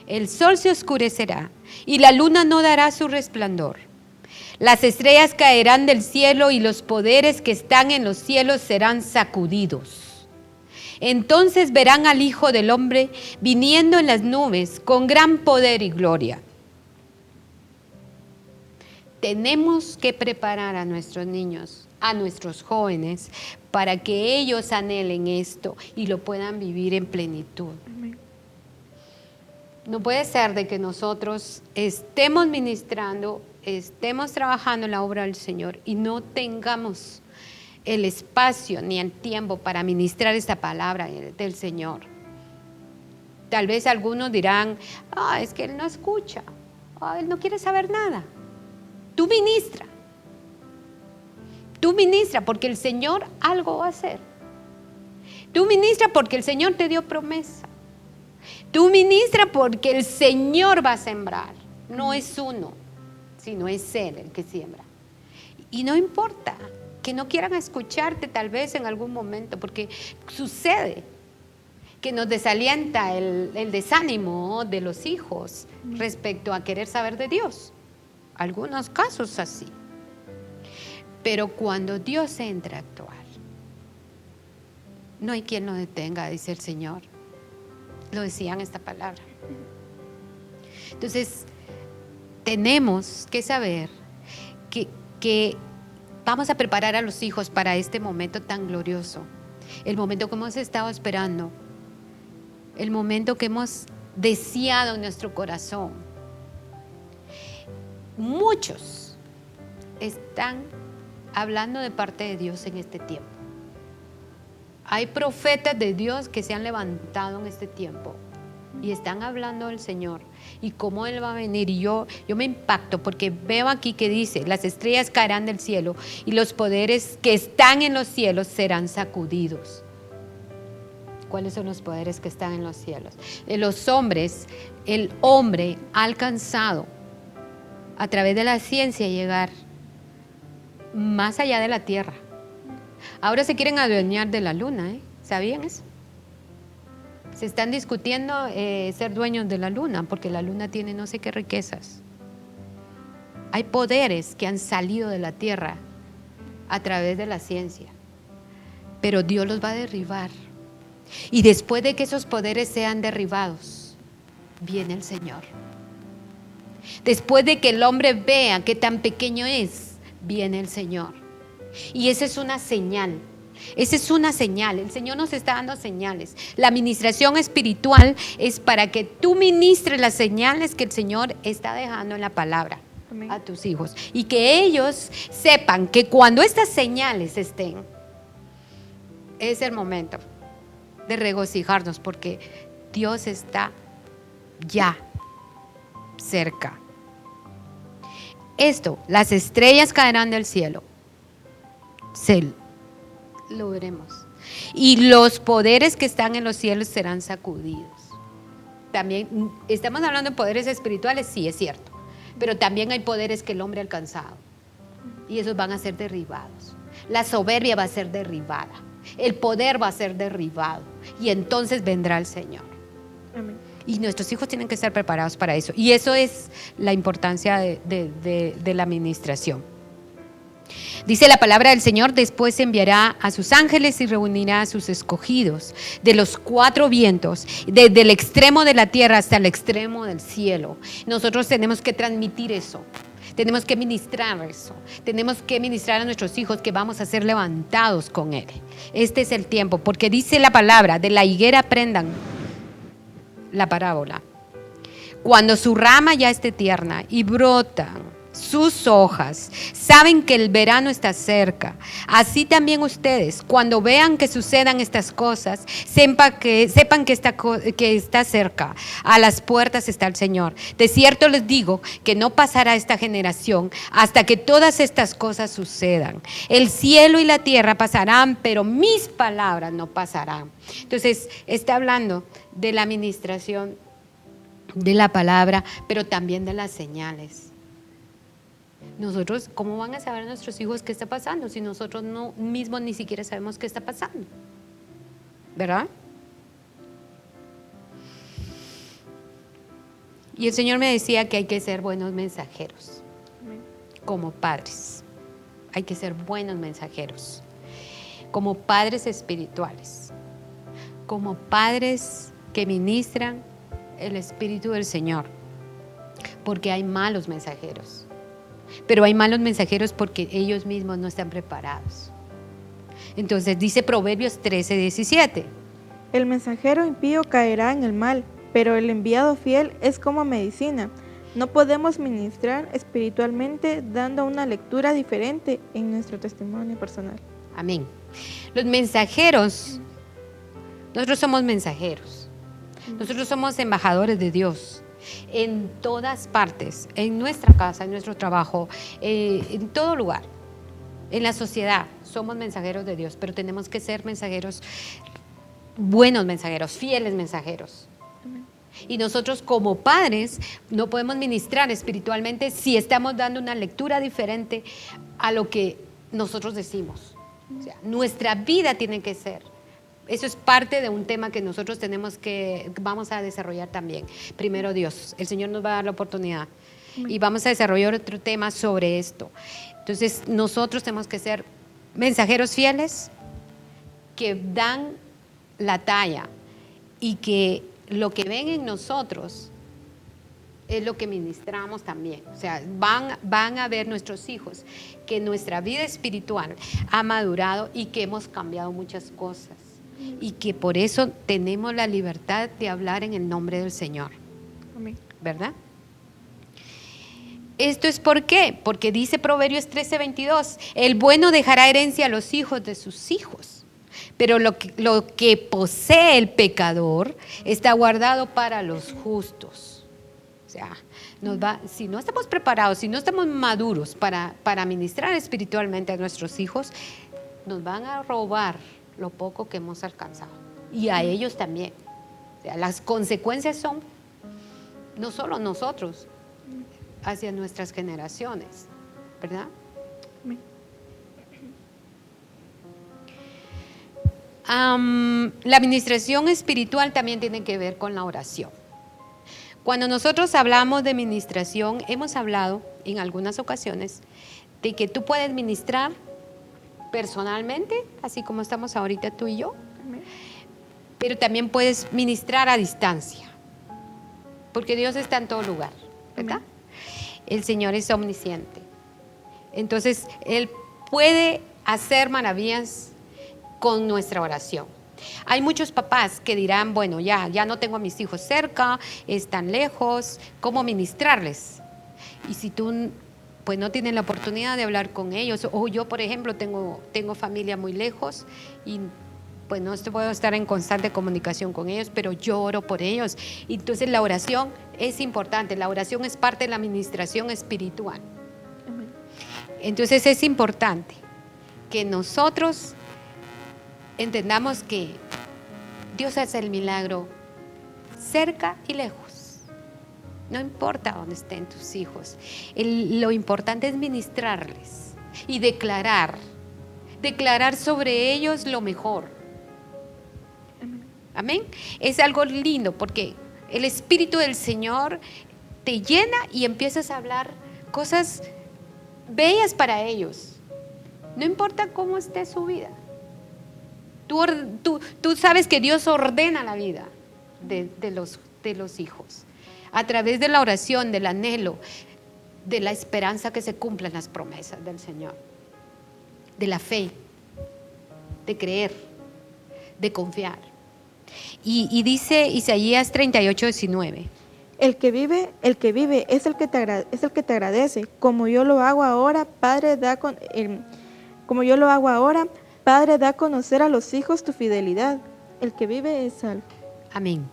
el sol se oscurecerá y la luna no dará su resplandor. Las estrellas caerán del cielo y los poderes que están en los cielos serán sacudidos. Entonces verán al Hijo del Hombre viniendo en las nubes con gran poder y gloria. Tenemos que preparar a nuestros niños, a nuestros jóvenes, para que ellos anhelen esto y lo puedan vivir en plenitud. Amén. No puede ser de que nosotros estemos ministrando, estemos trabajando en la obra del Señor y no tengamos el espacio ni el tiempo para ministrar esta palabra del Señor. Tal vez algunos dirán: es que él no escucha, él no quiere saber nada. Tú ministra porque el Señor algo va a hacer. Tú ministra porque el Señor te dio promesa. Tú ministra porque el Señor va a sembrar. No es uno, sino es Él el que siembra. Y no importa que no quieran escucharte tal vez en algún momento, porque sucede que nos desalienta el desánimo de los hijos respecto a querer saber de Dios. Algunos casos así. Pero cuando Dios entra a actuar, no hay quien lo detenga, dice el Señor. Lo decía en esta palabra. Entonces, tenemos que saber que vamos a preparar a los hijos para este momento tan glorioso. El momento que hemos estado esperando. El momento que hemos deseado en nuestro corazón. Muchos están hablando de parte de Dios en este tiempo. Hay profetas de Dios que se han levantado en este tiempo y están hablando del Señor y cómo Él va a venir. Y yo me impacto porque veo aquí que dice: las estrellas caerán del cielo y los poderes que están en los cielos serán sacudidos. ¿Cuáles son los poderes que están en los cielos? Los hombres, el hombre ha alcanzado a través de la ciencia llegar más allá de la tierra. Ahora se quieren adueñar de la luna, ¿sabían eso? Se están discutiendo ser dueños de la luna, porque la luna tiene no sé qué riquezas. Hay poderes que han salido de la tierra a través de la ciencia, pero Dios los va a derribar. Y después de que esos poderes sean derribados, viene el Señor. Después de que el hombre vea qué tan pequeño es, viene el Señor. Y esa es una señal. Esa es una señal. El Señor nos está dando señales. La administración espiritual es para que tú ministres las señales que el Señor está dejando en la palabra. Amén. A tus hijos. Y que ellos sepan que cuando estas señales estén, es el momento de regocijarnos, porque Dios está ya cerca. Esto, las estrellas caerán del cielo. Lo veremos. Y los poderes que están en los cielos serán sacudidos. También estamos hablando de poderes espirituales, sí, es cierto. Pero también hay poderes que el hombre ha alcanzado. Y esos van a ser derribados. La soberbia va a ser derribada. El poder va a ser derribado. Y entonces vendrá el Señor. Amén. Y nuestros hijos tienen que estar preparados para eso. Y eso es la importancia de la administración. Dice la palabra del Señor: después enviará a sus ángeles y reunirá a sus escogidos de los cuatro vientos, desde el extremo de la tierra hasta el extremo del cielo. Nosotros tenemos que transmitir eso. Tenemos que ministrar eso. Tenemos que ministrar a nuestros hijos que vamos a ser levantados con Él. Este es el tiempo, porque dice la palabra, de la higuera aprendan la parábola. Cuando su rama ya esté tierna y brotan sus hojas, saben que el verano está cerca. Así también ustedes, cuando vean que sucedan estas cosas, sepan que está cerca. A las puertas está el Señor. De cierto les digo que no pasará esta generación hasta que todas estas cosas sucedan. El cielo y la tierra pasarán, pero mis palabras no pasarán. Entonces, está hablando de la administración de la palabra, pero también de las señales. Nosotros, ¿cómo van a saber nuestros hijos qué está pasando si nosotros no mismos ni siquiera sabemos qué está pasando? ¿Verdad? Y el Señor me decía que hay que ser buenos mensajeros. Como padres. Hay que ser buenos mensajeros. Como padres espirituales. Como padres que ministran el Espíritu del Señor. Porque hay malos mensajeros. Pero hay malos mensajeros porque ellos mismos no están preparados. Entonces dice Proverbios 13:17. El mensajero impío caerá en el mal, pero el enviado fiel es como medicina. No podemos ministrar espiritualmente dando una lectura diferente en nuestro testimonio personal. Amén. Los mensajeros, nosotros somos mensajeros. Nosotros somos embajadores de Dios. En todas partes, en nuestra casa, en nuestro trabajo, en todo lugar, en la sociedad, somos mensajeros de Dios, pero tenemos que ser mensajeros, buenos mensajeros, fieles mensajeros. Amén. Y nosotros como padres no podemos ministrar espiritualmente si estamos dando una lectura diferente a lo que nosotros decimos. O sea, nuestra vida tiene que ser. Eso es parte de un tema que nosotros vamos a desarrollar también. Primero Dios, el Señor nos va a dar la oportunidad. Y vamos a desarrollar otro tema sobre esto. Entonces, nosotros tenemos que ser mensajeros fieles que dan la talla y que lo que ven en nosotros es lo que ministramos también. O sea, van a ver nuestros hijos que nuestra vida espiritual ha madurado y que hemos cambiado muchas cosas. Y que por eso tenemos la libertad de hablar en el nombre del Señor. Amén. ¿Verdad? Esto es ¿por qué? Porque dice Proverbios 13:22, el bueno dejará herencia a los hijos de sus hijos, pero lo que posee el pecador está guardado para los justos. O sea, si no estamos preparados, si no estamos maduros para ministrar espiritualmente a nuestros hijos, nos van a robar lo poco que hemos alcanzado. Y a ellos también. O sea, las consecuencias son no solo nosotros, hacia nuestras generaciones, ¿verdad? La administración espiritual también tiene que ver con la oración. Cuando nosotros hablamos de administración, hemos hablado en algunas ocasiones de que tú puedes ministrar personalmente, así como estamos ahorita tú y yo, pero también puedes ministrar a distancia, porque Dios está en todo lugar, ¿verdad? El Señor es omnisciente, entonces Él puede hacer maravillas con nuestra oración. Hay muchos papás que dirán, bueno, ya no tengo a mis hijos cerca, están lejos, ¿cómo ministrarles? Y si tú pues no tienen la oportunidad de hablar con ellos, o yo por ejemplo tengo familia muy lejos y pues no puedo estar en constante comunicación con ellos, pero yo oro por ellos. Entonces la oración es importante, la oración es parte de la administración espiritual. Entonces es importante que nosotros entendamos que Dios hace el milagro cerca y lejos. No importa dónde estén tus hijos. Lo importante es ministrarles y declarar sobre ellos lo mejor. Amén. Es algo lindo porque el Espíritu del Señor te llena y empiezas a hablar cosas bellas para ellos. No importa cómo esté su vida. Tú sabes que Dios ordena la vida de los hijos. A través de la oración, del anhelo, de la esperanza que se cumplan las promesas del Señor, de la fe, de creer, de confiar. Y dice Isaías 38:19. El que vive es el que te agradece. Como yo lo hago ahora, Padre, da a conocer a los hijos tu fidelidad. El que vive es salvo. Amén.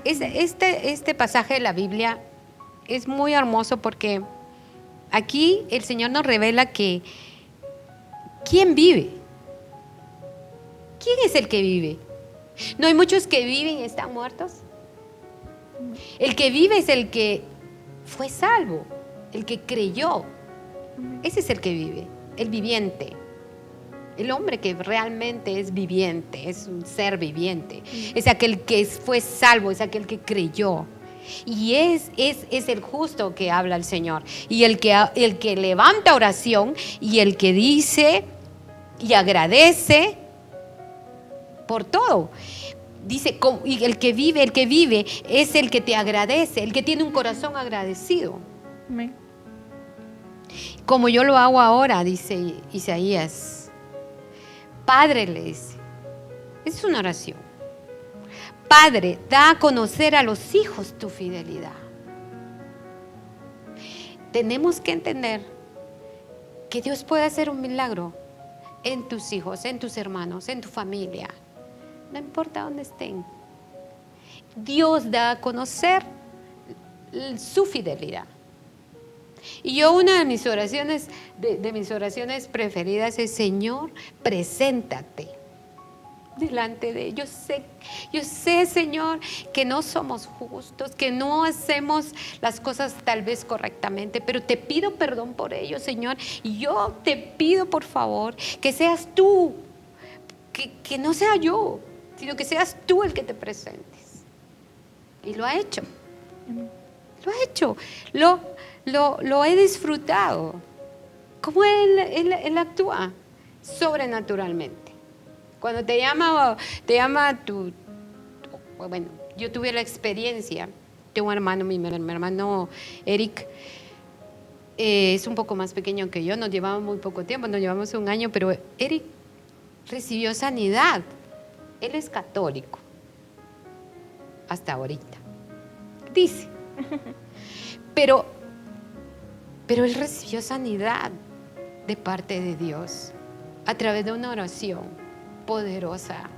Este pasaje de la Biblia es muy hermoso porque aquí el Señor nos revela que ¿quién vive? ¿Quién es el que vive? ¿No hay muchos que viven y están muertos? El que vive es el que fue salvo, el que creyó. Ese es el que vive, el viviente. El hombre que realmente es viviente, es un ser viviente. Es aquel que fue salvo, es aquel que creyó. Y es el justo que habla el Señor. Y el que levanta oración y el que dice y agradece por todo. Dice, y el que vive es el que te agradece, el que tiene un corazón agradecido. Amén. Como yo lo hago ahora, dice Isaías. Padre, le dice, es una oración. Padre, da a conocer a los hijos tu fidelidad. Tenemos que entender que Dios puede hacer un milagro en tus hijos, en tus hermanos, en tu familia. No importa dónde estén. Dios da a conocer su fidelidad. Y yo, una de mis oraciones, de mis oraciones preferidas es: Señor, preséntate delante de ellos. Yo sé, Señor, que no somos justos, que no hacemos las cosas tal vez correctamente, pero te pido perdón por ello, Señor. Y yo te pido, por favor, que seas tú, que no sea yo, sino que seas tú el que te presentes. Y lo ha hecho. Lo ha hecho. Lo he disfrutado. ¿Cómo él actúa? Sobrenaturalmente. Cuando te llama bueno, yo tuve la experiencia de un hermano, mi hermano Eric, es un poco más pequeño que yo, nos llevamos muy poco tiempo, nos llevamos un año, pero Eric recibió sanidad. Él es católico, hasta ahorita, dice. Pero él recibió sanidad de parte de Dios a través de una oración poderosa,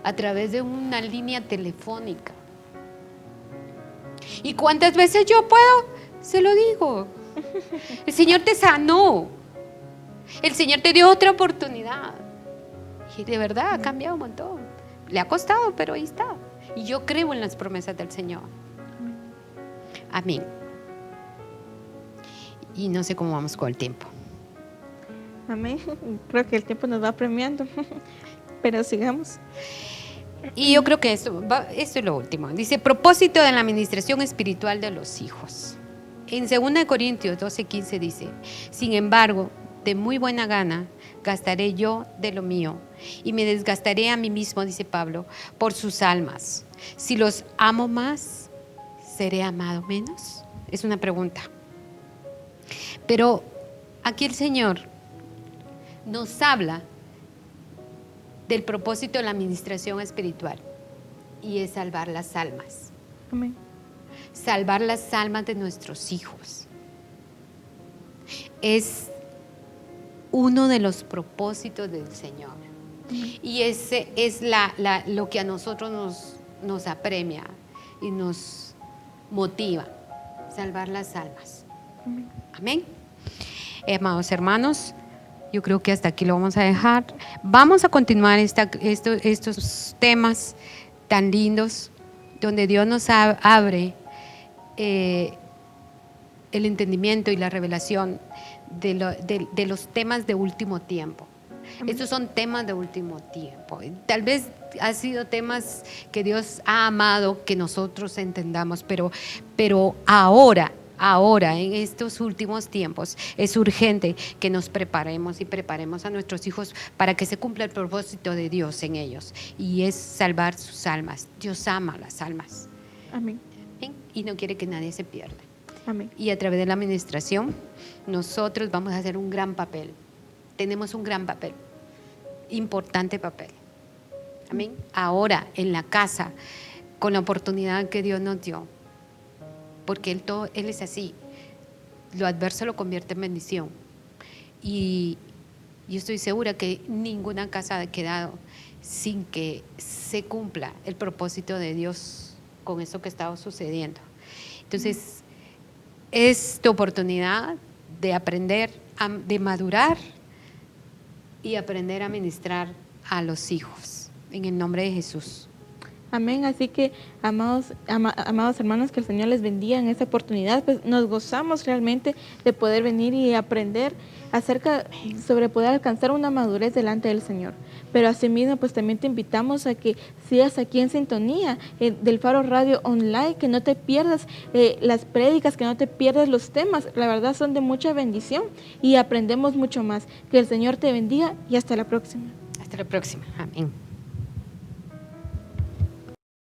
a través de una línea telefónica. ¿Y cuántas veces yo puedo? Se lo digo. El Señor te sanó. El Señor te dio otra oportunidad. Y de verdad ha cambiado un montón. Le ha costado, pero ahí está. Y yo creo en las promesas del Señor. Amén. Y no sé cómo vamos con el tiempo. Amén. Creo que el tiempo nos va premiando. Pero sigamos. Y yo creo que esto es lo último. Dice, propósito de la administración espiritual de los hijos. En 2 Corintios 12:15 dice, sin embargo, de muy buena gana gastaré yo de lo mío y me desgastaré a mí mismo, dice Pablo, por sus almas. Si los amo más, ¿seré amado menos? Es una pregunta. Pero aquí el Señor nos habla del propósito de la administración espiritual y es salvar las almas. Amén. Salvar las almas de nuestros hijos. Es uno de los propósitos del Señor. Y ese es lo que a nosotros nos apremia y nos motiva, salvar las almas. Amén. Amados hermanos, yo creo que hasta aquí lo vamos a dejar. Vamos a continuar estos temas tan lindos, donde Dios nos abre el entendimiento y la revelación de los temas de último tiempo. Estos son temas de último tiempo. Tal vez han sido temas que Dios ha amado que nosotros entendamos, pero ahora, en estos últimos tiempos, es urgente que nos preparemos y preparemos a nuestros hijos para que se cumpla el propósito de Dios en ellos, y es salvar sus almas. Dios ama las almas. Amén. ¿Sí? Y no quiere que nadie se pierda. Amén. Y a través de la administración, nosotros vamos a hacer un gran papel. Tenemos un gran papel, importante papel. Amén. Ahora, en la casa, con la oportunidad que Dios nos dio, porque Él es así. Lo adverso lo convierte en bendición. Y yo estoy segura que ninguna casa ha quedado sin que se cumpla el propósito de Dios con esto que está sucediendo. Entonces, es tu oportunidad de aprender, de madurar y aprender a ministrar a los hijos, en el nombre de Jesús. Amén, así que amados hermanos, que el Señor les bendiga en esta oportunidad. Pues nos gozamos realmente de poder venir y aprender sobre poder alcanzar una madurez delante del Señor. Pero asimismo, pues también te invitamos a que sigas aquí en sintonía del Faro Radio Online, que no te pierdas las prédicas, que no te pierdas los temas. La verdad son de mucha bendición y aprendemos mucho más. Que el Señor te bendiga y hasta la próxima. Hasta la próxima. Amén.